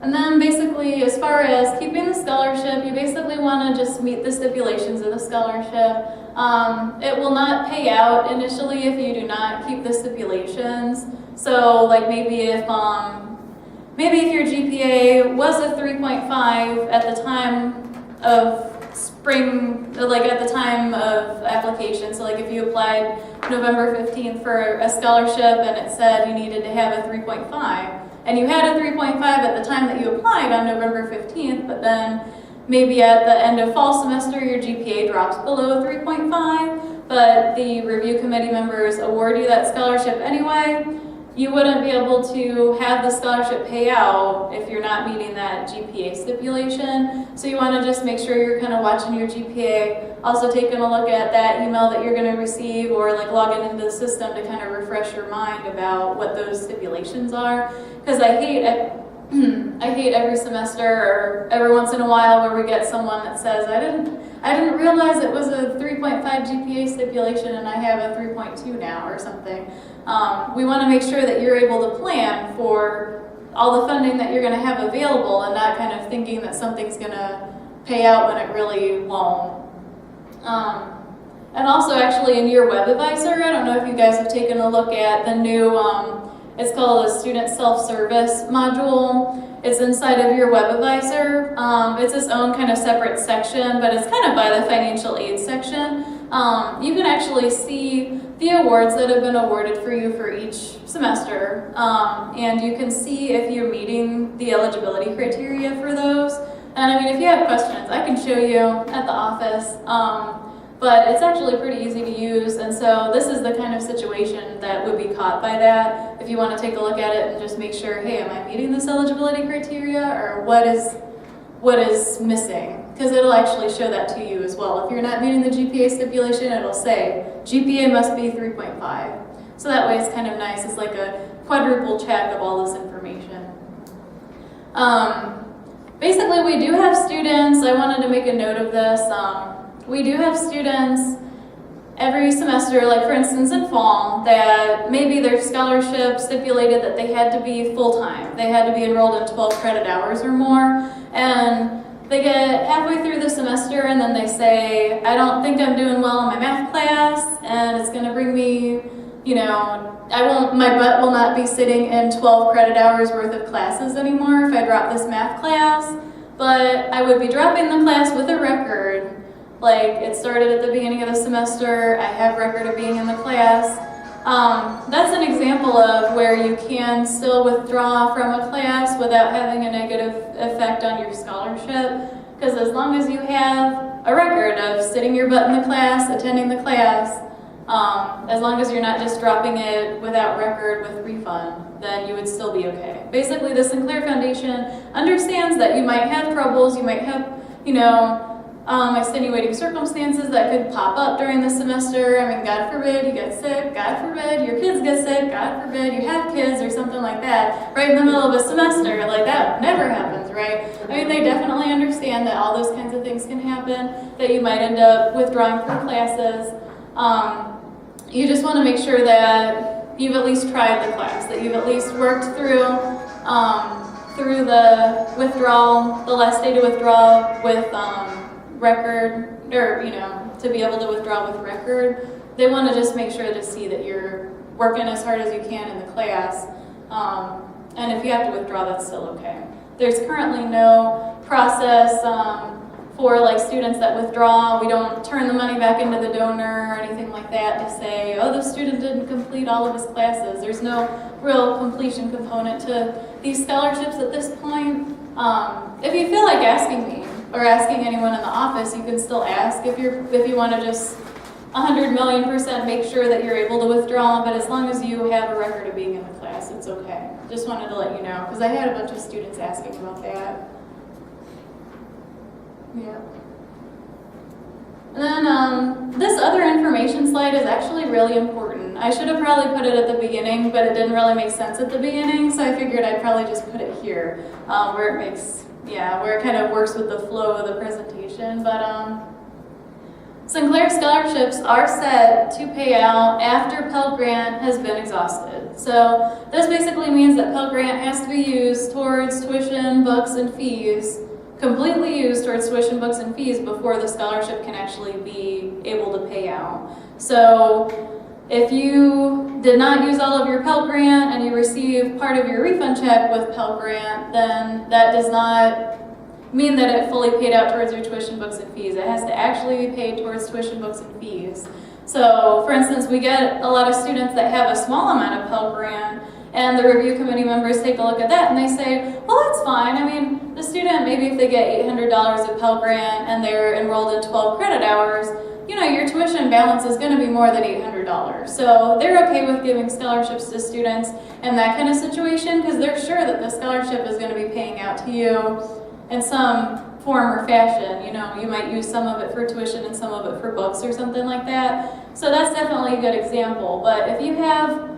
And then basically, as far as keeping the scholarship, you basically want to just meet the stipulations of the scholarship. It will not pay out initially if you do not keep the stipulations. So like maybe if your GPA was a 3.5 at the time of spring, like at the time of application. So like if you applied November 15th for a scholarship and it said you needed to have a 3.5, and you had a 3.5 at the time that you applied on November 15th, but then maybe at the end of fall semester your GPA drops below 3.5, but the review committee members award you that scholarship anyway, you wouldn't be able to have the scholarship pay out if you're not meeting that GPA stipulation. So you want to just make sure you're kind of watching your GPA, also taking a look at that email that you're going to receive, or like logging into the system to kind of refresh your mind about what those stipulations are. Because I hate every semester or every once in a while where we get someone that says, I didn't realize it was a 3.5 GPA stipulation and I have a 3.2 now or something. We want to make sure that you're able to plan for all the funding that you're going to have available and not kind of thinking that something's going to pay out when it really won't. And also actually in your web advisor, I don't know if you guys have taken a look at the new, it's called a student self-service module. It's inside of your web advisor. It's its own kind of separate section, but it's kind of by the financial aid section. You can actually see the awards that have been awarded for you for each semester, and you can see if you're meeting the eligibility criteria for those. And I mean, if you have questions, I can show you at the office, but it's actually pretty easy to use, and so this is the kind of situation that would be caught by that. If you want to take a look at it and just make sure, hey, am I meeting this eligibility criteria, or what is missing? Because it'll actually show that to you as well. If you're not meeting the GPA stipulation, it'll say GPA must be 3.5. So that way it's kind of nice. It's like a quadruple check of all this information. Basically, we do have students, I wanted to make a note of this, we do have students every semester, like for instance in fall, that maybe their scholarship stipulated that they had to be full-time. They had to be enrolled in 12 credit hours or more, and they get halfway through the semester and then they say, I don't think I'm doing well in my math class, and it's going to bring me, you know, my butt will not be sitting in 12 credit hours worth of classes anymore if I drop this math class, but I would be dropping the class with a record. Like, it started at the beginning of the semester, I have record of being in the class. That's an example of where you can still withdraw from a class without having a negative effect on your scholarship, because as long as you have a record of sitting your butt in the class, attending the class, as long as you're not just dropping it without record with refund, then you would still be okay. Basically, the Sinclair Foundation understands that you might have troubles, you might have, you know, extenuating circumstances that could pop up during the semester. I mean, God forbid you get sick, God forbid your kids get sick, God forbid you have kids or something like that, right in the middle of a semester. Like, that never happens, right? I mean, they definitely understand that all those kinds of things can happen, that you might end up withdrawing from classes. You just want to make sure that you've at least tried the class, that you've at least worked through the withdrawal, the last day to withdraw with record, or, you know, to be able to withdraw with record. They want to just make sure to see that you're working as hard as you can in the class, and if you have to withdraw, that's still okay. There's currently no process for like students that withdraw. We don't turn the money back into the donor or anything like that to say, oh, the student didn't complete all of his classes. There's no real completion component to these scholarships at this point. If you feel like asking me or asking anyone in the office, you can still ask if you want to just 100,000,000% make sure that you're able to withdraw, but as long as you have a record of being in the class, it's okay. Just wanted to let you know, because I had a bunch of students asking about that. Yeah. And then this other information slide is actually really important. I should have probably put it at the beginning, but it didn't really make sense at the beginning, so I figured I'd probably just put it here, where it kind of works with the flow of the presentation. But Sinclair scholarships are set to pay out after Pell Grant has been exhausted. So this basically means that Pell Grant has to be used towards tuition, books, and fees, completely used towards tuition, books, and fees before the scholarship can actually be able to pay out. So if you did not use all of your Pell Grant and you receive part of your refund check with Pell Grant, then that does not mean that it fully paid out towards your tuition, books, and fees. It has to actually be paid towards tuition, books, and fees. So, for instance, we get a lot of students that have a small amount of Pell Grant, and the review committee members take a look at that and they say, well, that's fine. I mean, the student, maybe if they get $800 of Pell Grant and they're enrolled in 12 credit hours, you know, your tuition balance is going to be more than $800. So they're okay with giving scholarships to students in that kind of situation because they're sure that the scholarship is going to be paying out to you in some form or fashion. You know, you might use some of it for tuition and some of it for books or something like that. So that's definitely a good example. But if you have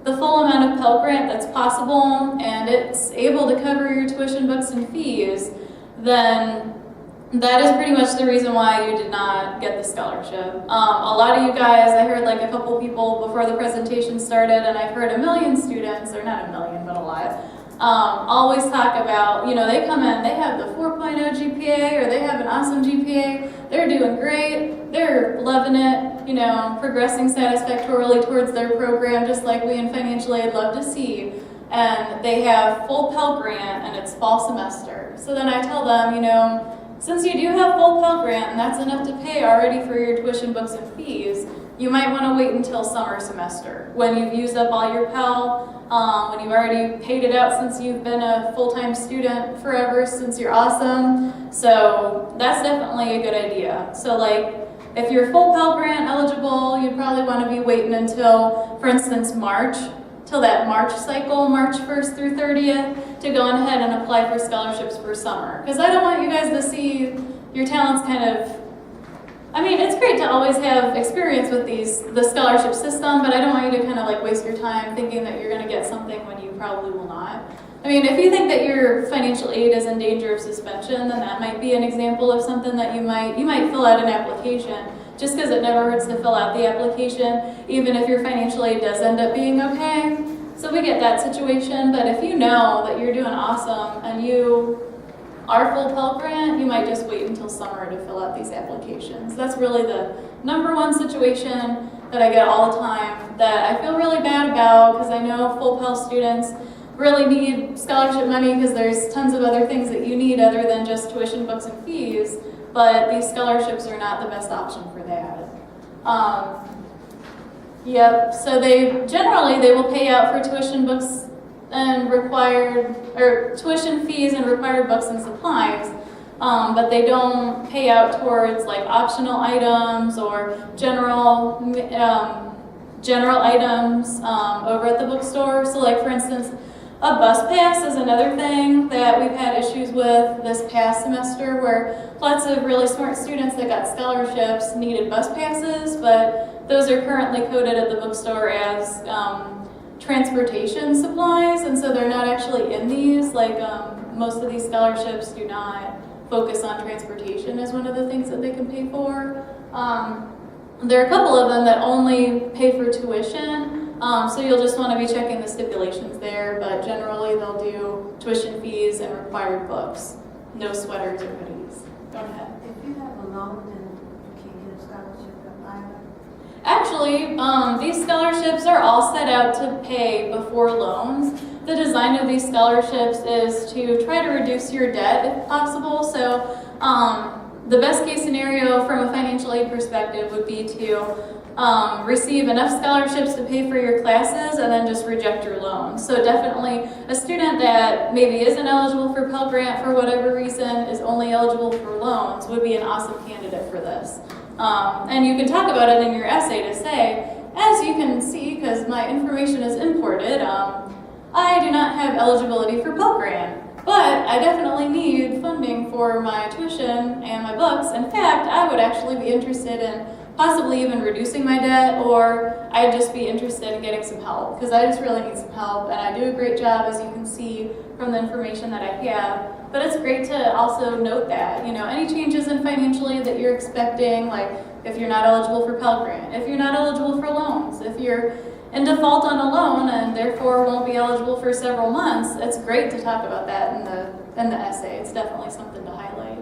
the full amount of Pell Grant that's possible and it's able to cover your tuition, books, and fees, then that is pretty much the reason why you did not get the scholarship. A lot of you guys, I heard like a couple people before the presentation started, and I've heard a million students, or not a million, but a lot, always talk about, you know, they come in, they have the 4.0 GPA, or they have an awesome GPA, they're doing great, they're loving it, you know, progressing satisfactorily towards their program, just like we in financial aid love to see. And they have full Pell Grant, and it's fall semester. So then I tell them, you know, since you do have full Pell Grant, and that's enough to pay already for your tuition, books, and fees, you might want to wait until summer semester when you've used up all your Pell, when you've already paid it out since you've been a full-time student forever, since you're awesome. So that's definitely a good idea. So like, if you're full Pell Grant eligible, you'd probably want to be waiting until, for instance, March, till that March cycle, March 1st through 30th, to go ahead and apply for scholarships for summer. Because I don't want you guys to see your talents kind of, I mean, it's great to always have experience with the scholarship system, but I don't want you to kind of like waste your time thinking that you're going to get something when you probably will not. I mean, if you think that your financial aid is in danger of suspension, then that might be an example of something that you might fill out an application, just because it never hurts to fill out the application, even if your financial aid does end up being okay. So we get that situation, but if you know that you're doing awesome and you are full Pell Grant, you might just wait until summer to fill out these applications. That's really the number one situation that I get all the time that I feel really bad about, because I know full Pell students really need scholarship money because there's tons of other things that you need other than just tuition, books, and fees, but these scholarships are not the best option for that. Yep, so they will pay out for tuition, books, and tuition fees and required books and supplies, but they don't pay out towards like optional items or general items over at the bookstore. So like, for instance, a bus pass is another thing that we've had issues with this past semester, where lots of really smart students that got scholarships needed bus passes, but those are currently coded at the bookstore as transportation supplies, and so they're not actually in these. Like, most of these scholarships do not focus on transportation as one of the things that they can pay for. There are a couple of them that only pay for tuition, so you'll just want to be checking the stipulations there, but generally they'll do tuition fees and required books. No sweaters or hoodies. Go ahead. If you have a loan, then you can't get a scholarship either. Actually, these scholarships are all set out to pay before loans. The design of these scholarships is to try to reduce your debt if possible. So the best case scenario from a financial aid perspective would be to receive enough scholarships to pay for your classes and then just reject your loan. So definitely a student that maybe isn't eligible for Pell Grant for whatever reason, is only eligible for loans, would be an awesome candidate for this. And you can talk about it in your essay to say, as you can see, because my information is imported, I do not have eligibility for Pell Grant, But I definitely need funding for my tuition and my books. In fact, I would actually be interested in possibly even reducing my debt, or I'd just be interested in getting some help, because I just really need some help, and I do a great job, as you can see from the information that I have. But it's great to also note that, any changes in financially that you're expecting, like if you're not eligible for Pell Grant, if you're not eligible for loans, if you're in default on a loan and therefore won't be eligible for several months, it's great to talk about that in the essay. It's definitely something to highlight.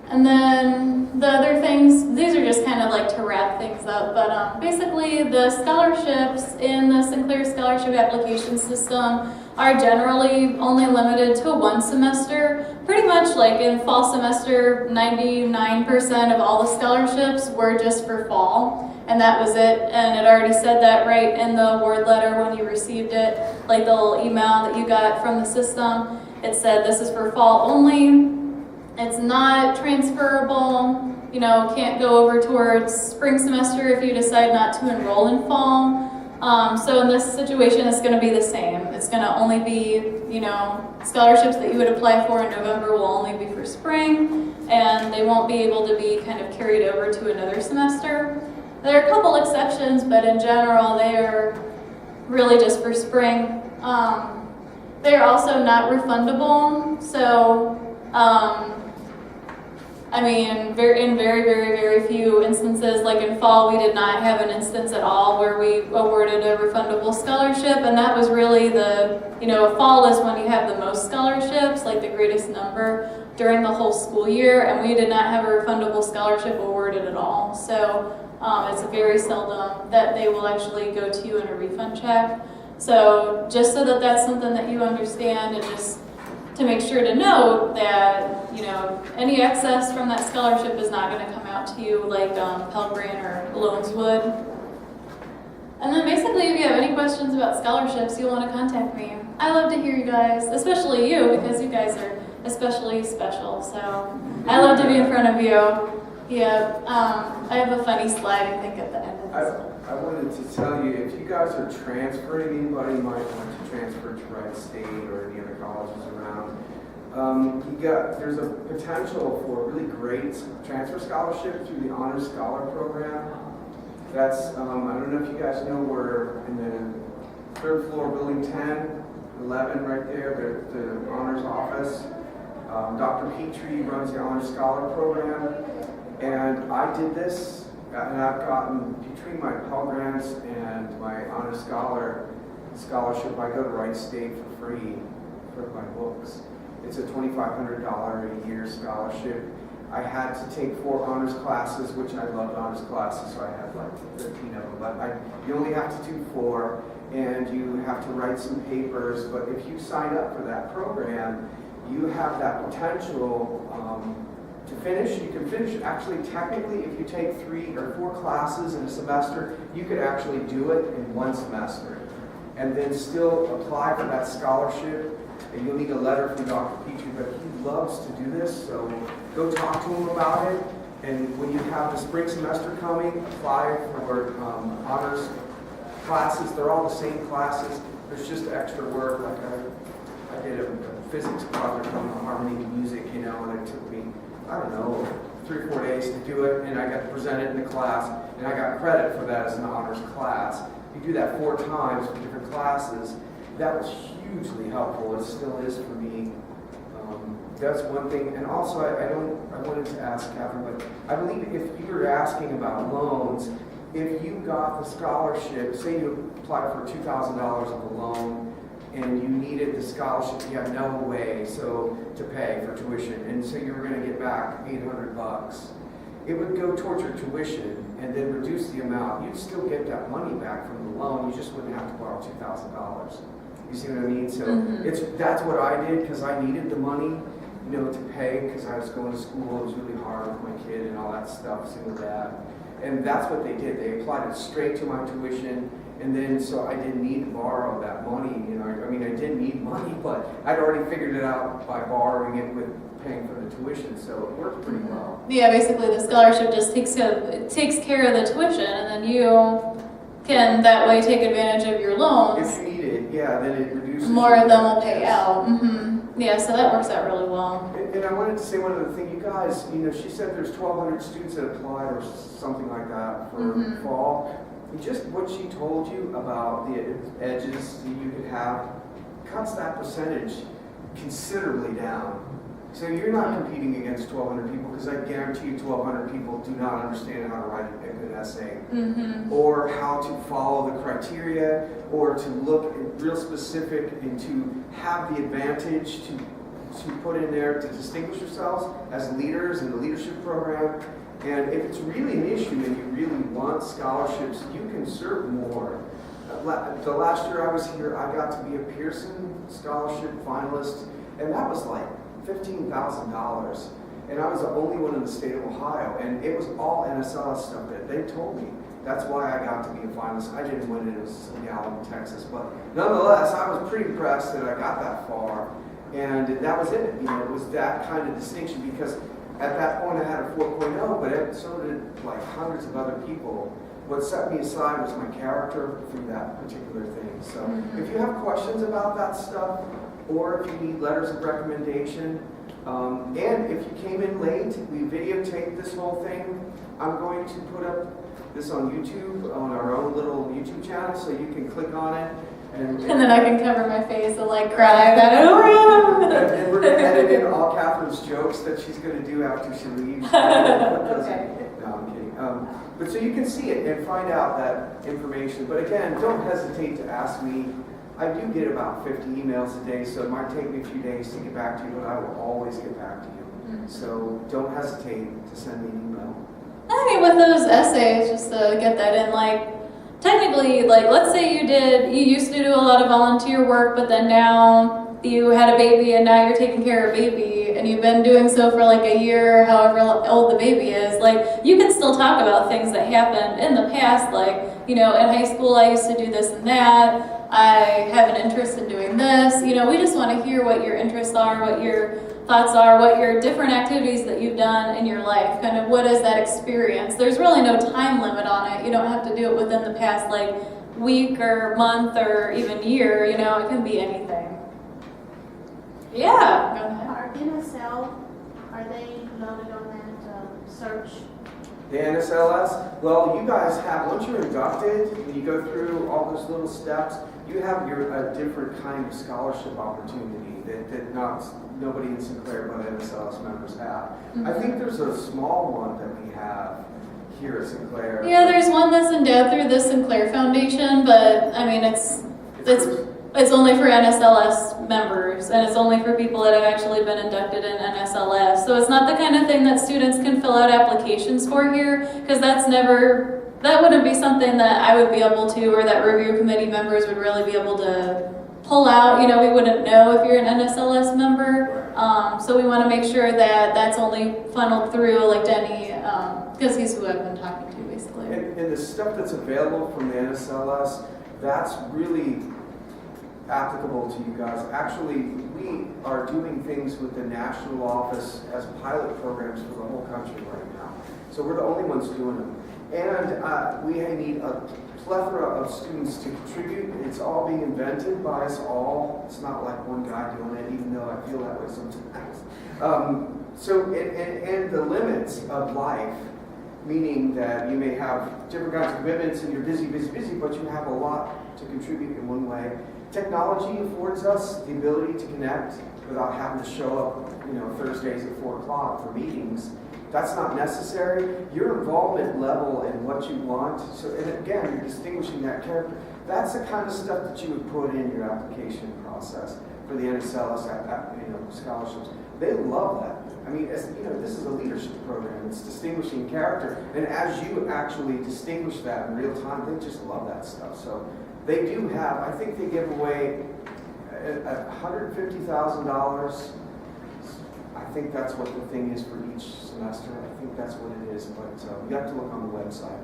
And then the other things, these are just kind of like to wrap things up, but basically the scholarships in the Sinclair Scholarship Application System are generally only limited to one semester. Pretty much like in fall semester, 99% of all the scholarships were just for fall, and that was it. And it already said that right in the award letter when you received it, like the little email that you got from the system. It said this is for fall only. It's not transferable, can't go over towards spring semester if you decide not to enroll in fall. So in this situation, it's going to be the same. It's going to only be, scholarships that you would apply for in November will only be for spring, and they won't be able to be kind of carried over to another semester. There are a couple exceptions, but in general, they are really just for spring. They are also not refundable, so in very, very, very few instances, like in fall, we did not have an instance at all where we awarded a refundable scholarship, and that was really fall is when you have the most scholarships, like the greatest number during the whole school year, and we did not have a refundable scholarship awarded at all. So it's very seldom that they will actually go to you in a refund check. So just so that that's something that you understand, and just to make sure to note that, any excess from that scholarship is not going to come out to you like Pell Grant or loans would. And then basically, if you have any questions about scholarships, you'll want to contact me. I love to hear you guys, especially you, because you guys are especially special. So I love to be in front of you. Yeah, I have a funny slide, I think, at the end of this. I wanted to tell you, if you guys are transferring, anybody might want to transfer to Wright State or any other colleges around, there's a potential for a really great transfer scholarship through the Honor Scholar Program. That's, I don't know if you guys know, we're in the 3rd floor, building 10, 11 right there, the honors office. Dr. Petrie runs the Honor Scholar Program, and I did this. And I've gotten, between my Pell Grants and my Honor Scholarship, I go to Wright State for free for my books. It's a $2,500 a year scholarship. I had to take 4 honors classes, which I loved honors classes, so I had like 13 of them. But you only have to do 4, and you have to write some papers. But if you sign up for that program, you have that potential to finish. You can finish, actually, technically, if you take 3 or 4 classes in a semester, you could actually do it in 1 semester and then still apply for that scholarship. And you'll need a letter from Dr. Petrie, but he loves to do this, so go talk to him about it. And when you have the spring semester coming, apply for honors classes. They're all the same classes. There's just extra work. Like I did a physics project on harmony music, and it took me, I don't know, 3 or 4 days to do it, and I got to present it in the class, and I got credit for that as an honors class. You do that 4 times for different classes. That was hugely helpful. It still is for me. That's one thing. And also, I wanted to ask Catherine, but I believe if you were asking about loans, if you got the scholarship, say you applied for $2,000 of a loan, and you needed the scholarship, you had no way to pay for tuition, and so you were going to get back $800. It would go towards your tuition and then reduce the amount. You'd still get that money back from the loan. You just wouldn't have to borrow $2,000. You see what I mean? So that's what I did, because I needed the money, to pay, because I was going to school. It was really hard with my kid and all that stuff, single dad. And that's what they did. They applied it straight to my tuition. And then, so I didn't need to borrow that money, I did need money, but I'd already figured it out by borrowing it with paying for the tuition, so it worked pretty well. Yeah, basically the scholarship just takes care of the tuition, and then you can that way take advantage of your loans, If you need it, yeah, then it reduces. more of them will your pay debts. out. Yeah, so that works out really well. And I wanted to say one other thing, you guys, she said there's 1,200 students that applied or something like that for fall. And just what she told you about the edges that you could have cuts that percentage considerably down. So you're not competing against 1,200 people, because I guarantee you 1,200 people do not understand how to write a good essay, or how to follow the criteria, or to look real specific and to have the advantage to put in there to distinguish yourselves as leaders in the leadership program. And if it's really an issue and you really want scholarships, you can serve more. The last year I was here, I got to be a Pearson Scholarship finalist, and that was like $15,000. And I was the only one in the state of Ohio, and it was all NSLS stuff that they told me. That's why I got to be a finalist. I didn't win it, it was in Gallup, Texas. But nonetheless, I was pretty impressed that I got that far. And that was it. It was that kind of distinction, because at that point I had a 4.0, but so did like hundreds of other people. What set me aside was my character through that particular thing. So if you have questions about that stuff, or if you need letters of recommendation, and if you came in late, we videotaped this whole thing. I'm going to put up this on YouTube, on our own little YouTube channel, so you can click on it. And then I can cover my face and like cry about it. Oh, and we're going to edit in all Catherine's jokes that she's going to do after she leaves. Okay. No, I'm kidding. But so you can see it and find out that information. But again, don't hesitate to ask me. I do get about 50 emails a day, so it might take me a few days to get back to you, but I will always get back to you. So don't hesitate to send me an email. I mean, with those essays, just to get that in, like, technically, like, let's say you used to do a lot of volunteer work, but then now you had a baby and now you're taking care of a baby, and you've been doing so for like a year, however old the baby is. Like, you can still talk about things that happened in the past, like, in high school I used to do this and that. I have an interest in doing this. We just want to hear what your interests are, what your thoughts are, what your different activities that you've done in your life, kind of what is that experience. There's really no time limit on it. You don't have to do it within the past like week or month or even year. It can be anything. Yeah, go ahead. Are NSL, are they loaded on that search? The NSLS, well, you guys have, once you're inducted and you go through all those little steps, you have a different kind of scholarship opportunity that nobody in Sinclair but NSLS members have. I think there's a small one that we have here at Sinclair. Yeah, there's one that's endowed through the Sinclair Foundation, but I mean it's only for NSLS members, and it's only for people that have actually been inducted in NSLS. So it's not the kind of thing that students can fill out applications for here, because that wouldn't be something that I would be able to, or that review committee members would really be able to pull out. We wouldn't know if you're an NSLS member. So we want to make sure that that's only funneled through like Denny, because he's who I've been talking to basically. And the stuff that's available from the NSLS, that's really applicable to you guys. Actually, we are doing things with the national office as pilot programs for the whole country right now. So we're the only ones doing them. And we need a plethora of students to contribute. It's all being invented by us all. It's not like one guy doing it, even though I feel that way sometimes. And the limits of life, meaning that you may have different kinds of commitments and you're busy, but you have a lot to contribute in one way. Technology affords us the ability to connect without having to show up, Thursdays at 4 o'clock for meetings. That's not necessary. Your involvement level and what you want, and again, you're distinguishing that character. That's the kind of stuff that you would put in your application process for the NSLS, scholarships. They love that. I mean, this is a leadership program. It's distinguishing character, and as you actually distinguish that in real time, they just love that stuff. So they do have. I think they give away $150,000. I think that's what the thing is for each semester. I think that's what it is, but you have to look on the website.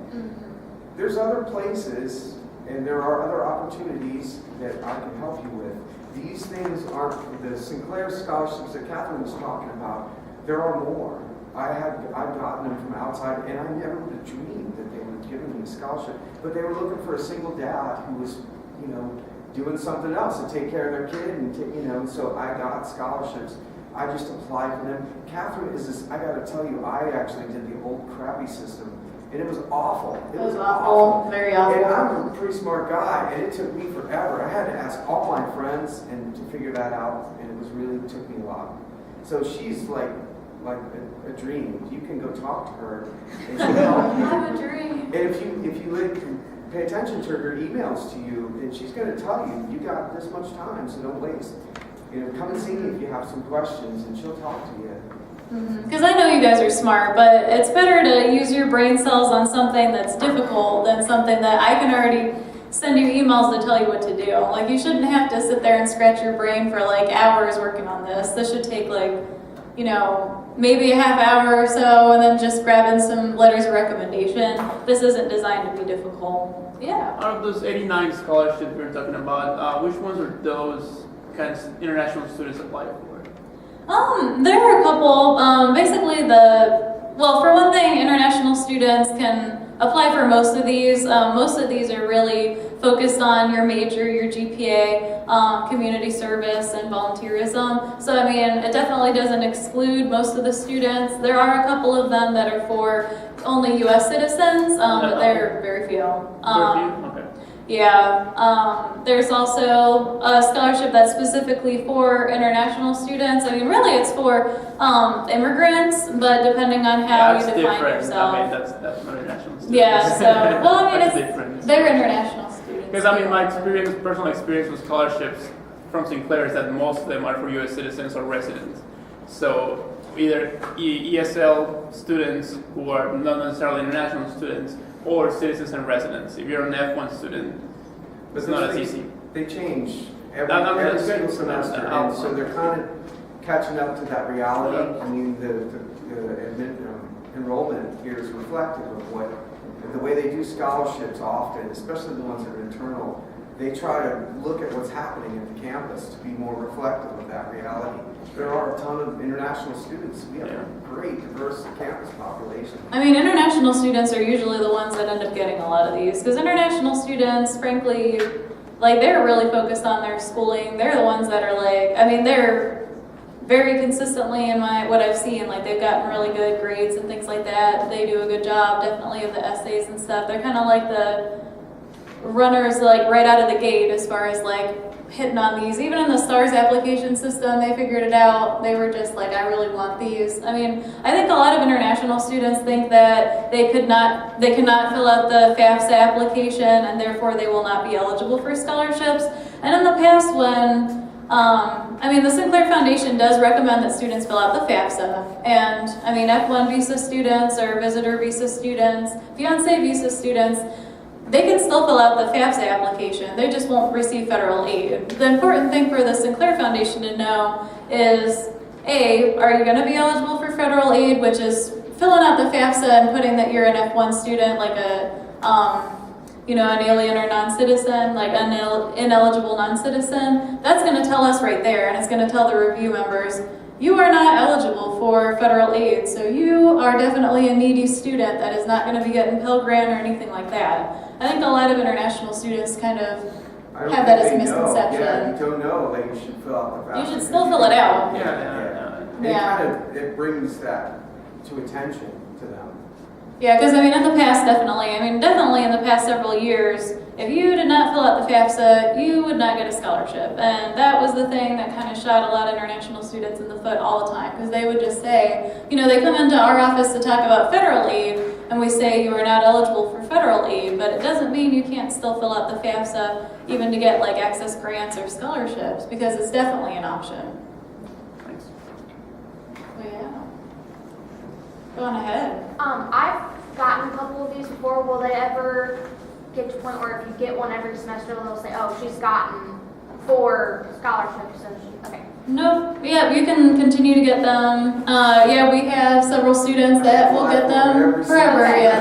There's other places, and there are other opportunities that I can help you with. These things aren't the Sinclair scholarships that Catherine was talking about. There are more. I've gotten them from outside, and I never would have dreamed that they would have given me a scholarship. But they were looking for a single dad who was, doing something else to take care of their kid, and so I got scholarships. I just applied for them. Catherine is this. I got to tell you, I actually did the old crappy system, and it was awful. It was awful, very awful. And I'm a pretty smart guy, and it took me forever. I had to ask all my friends and to figure that out, and it took me a while. So she's like a dream. You can go talk to her, and she'll help you. I have a dream. And if you pay attention to her emails to you, and she's going to tell you, you got this much time, so don't waste. Come and see me if you have some questions, and she'll talk to you. Because I know you guys are smart, but it's better to use your brain cells on something that's difficult than something that I can already send you emails to tell you what to do. Like, you shouldn't have to sit there and scratch your brain for like hours working on this. This should take maybe a half hour or so, and then just grabbing some letters of recommendation. This isn't designed to be difficult. Yeah. Out of those 89 scholarships we were talking about, which ones are those kinds of international students apply for? There are a couple. Basically, for one thing, international students can apply for most of these. Most of these are really focused on your major, your GPA, community service, and volunteerism. So, it definitely doesn't exclude most of the students. There are a couple of them that are for only U.S. citizens, but they're very few. Okay. Yeah, there's also a scholarship that's specifically for international students. Really it's for immigrants, but depending on how you define yourself. That's not international students. Yeah, so, different. They're international students. Because my personal experience with scholarships from Sinclair is that most of them are for U.S. citizens or residents. So either ESL students who are not necessarily international students, or citizens and residents. If you're an F1 student, it's not as easy. They change every single semester, and so they're kind of catching up to that reality. The enrollment here is reflective of the way they do scholarships often, especially the ones that are internal. They try to look at what's happening at the campus to be more reflective of that reality. There are a ton of international students. We have a great, diverse campus population. International students are usually the ones that end up getting a lot of these, because international students, frankly, they're really focused on their schooling. They're the ones that are they're very consistently in what I've seen, they've gotten really good grades and things like that. They do a good job, definitely, of the essays and stuff. They're kind of like the runners, right out of the gate as far as hitting on these. Even in the STARS application system, they figured it out. They were just I really want these. I think a lot of international students think that they cannot fill out the FAFSA application, and therefore they will not be eligible for scholarships. And in the past, when the Sinclair Foundation does recommend that students fill out the FAFSA, and F1 visa students or visitor visa students, fiancé visa students, they can still fill out the FAFSA application. They just won't receive federal aid. The important thing for the Sinclair Foundation to know is, A, are you going to be eligible for federal aid, which is filling out the FAFSA and putting that you're an F1 student, an alien or non-citizen, an ineligible non-citizen. That's going to tell us right there, and it's going to tell the review members, you are not eligible for federal aid, so you are definitely a needy student that is not going to be getting Pell Grant or anything like that. I think a lot of international students kind of have that as a misconception. Yeah, you don't know, you should fill out the FAFSA. You should still fill it out. Yeah. It brings that to attention to them. Yeah, because in the past, definitely in the past several years, if you did not fill out the FAFSA, you would not get a scholarship. And that was the thing that kind of shot a lot of international students in the foot all the time, because they would just say, they come into our office to talk about federal aid, and we say you are not eligible for federal aid, but it doesn't mean you can't still fill out the FAFSA even to get access grants or scholarships, because it's definitely an option. Thanks. Well, yeah. Go on ahead. I've gotten a couple of these before. Will they ever get to a point where if you get one every semester, they'll say, oh, she's gotten 4 scholarships, so okay. No, yeah, you can continue to get them. We have several students that will get them forever. Yeah,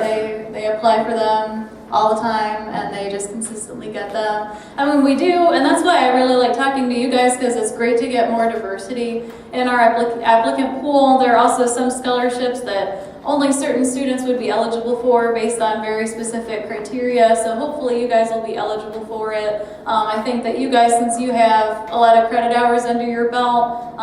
they apply for them. all the time, and they just consistently get them. I mean, we do, and that's why I really like talking to you guys, because it's great to get more diversity in our applicant pool. There are also some scholarships that only certain students would be eligible for based on very specific criteria, so hopefully you guys will be eligible for it. I think that you guys, since you have a lot of credit hours under your belt,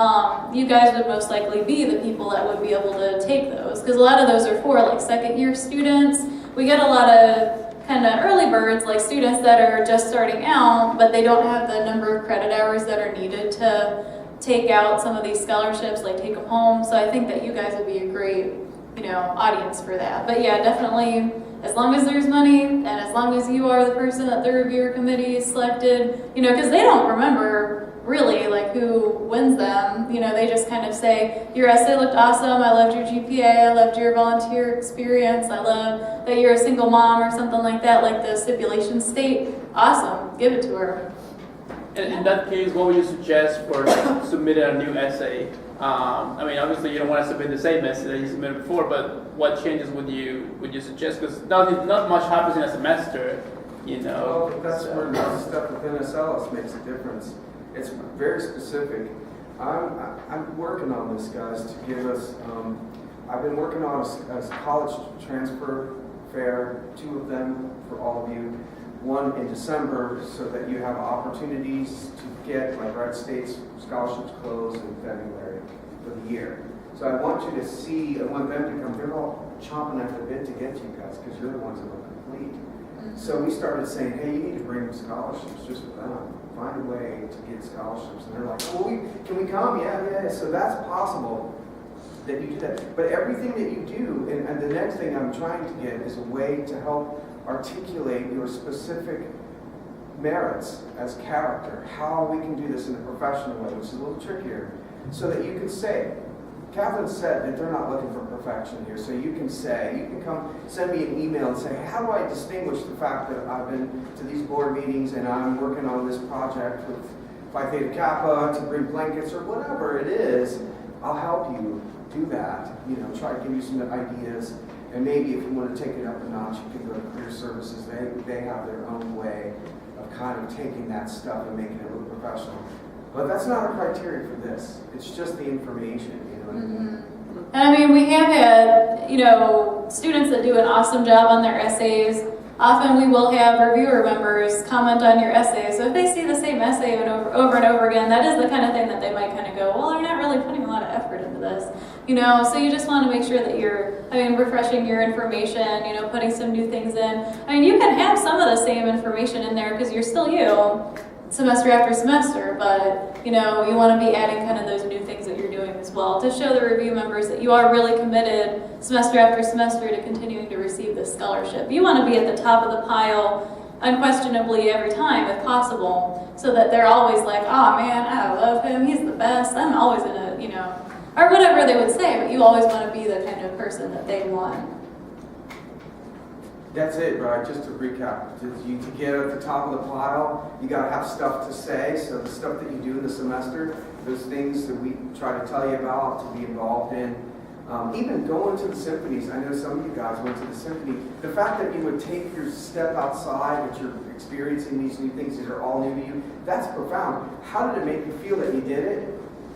you guys would most likely be the people that would be able to take those, because a lot of those are for like second-year students. We get a lot of kind of early birds, like students that are just starting out, but they don't have the number of credit hours that are needed to take out some of these scholarships, like take them home. So I think that you guys would be a great, audience for that. But yeah, definitely, as long as there's money and as long as you are the person that the reviewer committee selected, because they don't remember really like who wins them. They just kind of say, your essay looked awesome, I loved your GPA, I loved your volunteer experience, I love that you're a single mom or something like that, like the stipulation state. Awesome, give it to her. And in that case, what would you suggest for submitting a new essay? I mean, obviously you don't want to submit the same essay that you submitted before, but what changes would you suggest? Because not much happens in a semester, Well, that's where the stuff within SLS makes a difference. It's very specific. I'm working on this, guys, to give us, I've been working on a college transfer fair, 2 of them for all of you. One in December, so that you have opportunities to get, like Red State's scholarships close in February for the year. So I want you to see, I want them to come, they're all chomping at the bit to get to you guys, because you're the ones that are complete. So we started saying, hey, you need to bring scholarships just for them. Find a way to get scholarships. And they're like, well, can we come? Yeah. So that's possible that you do that. But everything that you do, and the next thing I'm trying to get is a way to help articulate your specific merits as character, how we can do this in a professional way, which is a little trickier, so that you can say, Catherine said that they're not looking for perfection here, so you can come send me an email and say, how do I distinguish the fact that I've been to these board meetings and I'm working on this project with Phi Theta Kappa to bring blankets or whatever it is. I'll help you do that, try to give you some ideas. And maybe if you want to take it up a notch, you can go to Career Services. They have their own way of kind of taking that stuff and making it look professional. But that's not a criteria for this. It's just the information, what I mean? And I mean, we have had, students that do an awesome job on their essays. Often we will have reviewer members comment on your essay. So if they see the same essay over and over again, that is the kind of thing that they might kind of go, well, they're not really putting a lot of effort into this. So you just want to make sure that you're, refreshing your information, putting some new things in. You can have some of the same information in there because you're still you, semester after semester, but, you want to be adding kind of those new things that you're doing as well to show the review members that you are really committed semester after semester to continuing to receive this scholarship. You want to be at the top of the pile unquestionably every time if possible, so that they're always like, oh man, I love him, he's the best, I'm always in a, or whatever they would say, but you always want to be the kind of person that they want. That's it, right? Just to recap, to get at the top of the pile, you got to have stuff to say. So the stuff that you do in the semester, those things that we try to tell you about, to be involved in. Even going to the symphonies. I know some of you guys went to the symphony. The fact that you would take your step outside, that you're experiencing these new things, these are all new to you, that's profound. How did it make you feel that you did it?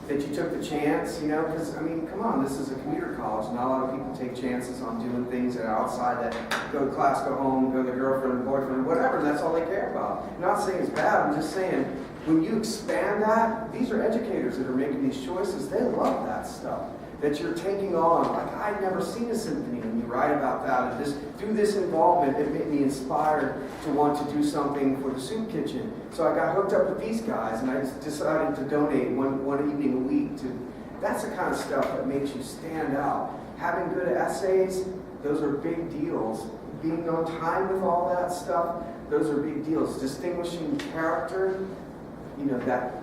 That you took the chance, because, come on, this is a commuter college. Not a lot of people take chances on doing things that are outside that go to class, go home, go to the girlfriend, boyfriend, whatever, and that's all they care about. I'm not saying it's bad, I'm just saying, when you expand that, these are educators that are making these choices. They love that stuff that you're taking on. Like, I'd never seen a symphony, and you write about that, and just through this involvement, it made me inspired to want to do something for the soup kitchen. So I got hooked up with these guys, and I decided to donate one evening a week to. That's the kind of stuff that makes you stand out. Having good essays, those are big deals. Being on time with all that stuff, those are big deals. Distinguishing character,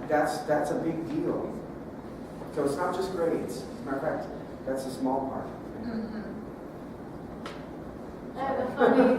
that's a big deal. So it's not just grades. As a matter of fact, that's a small part. I have a funny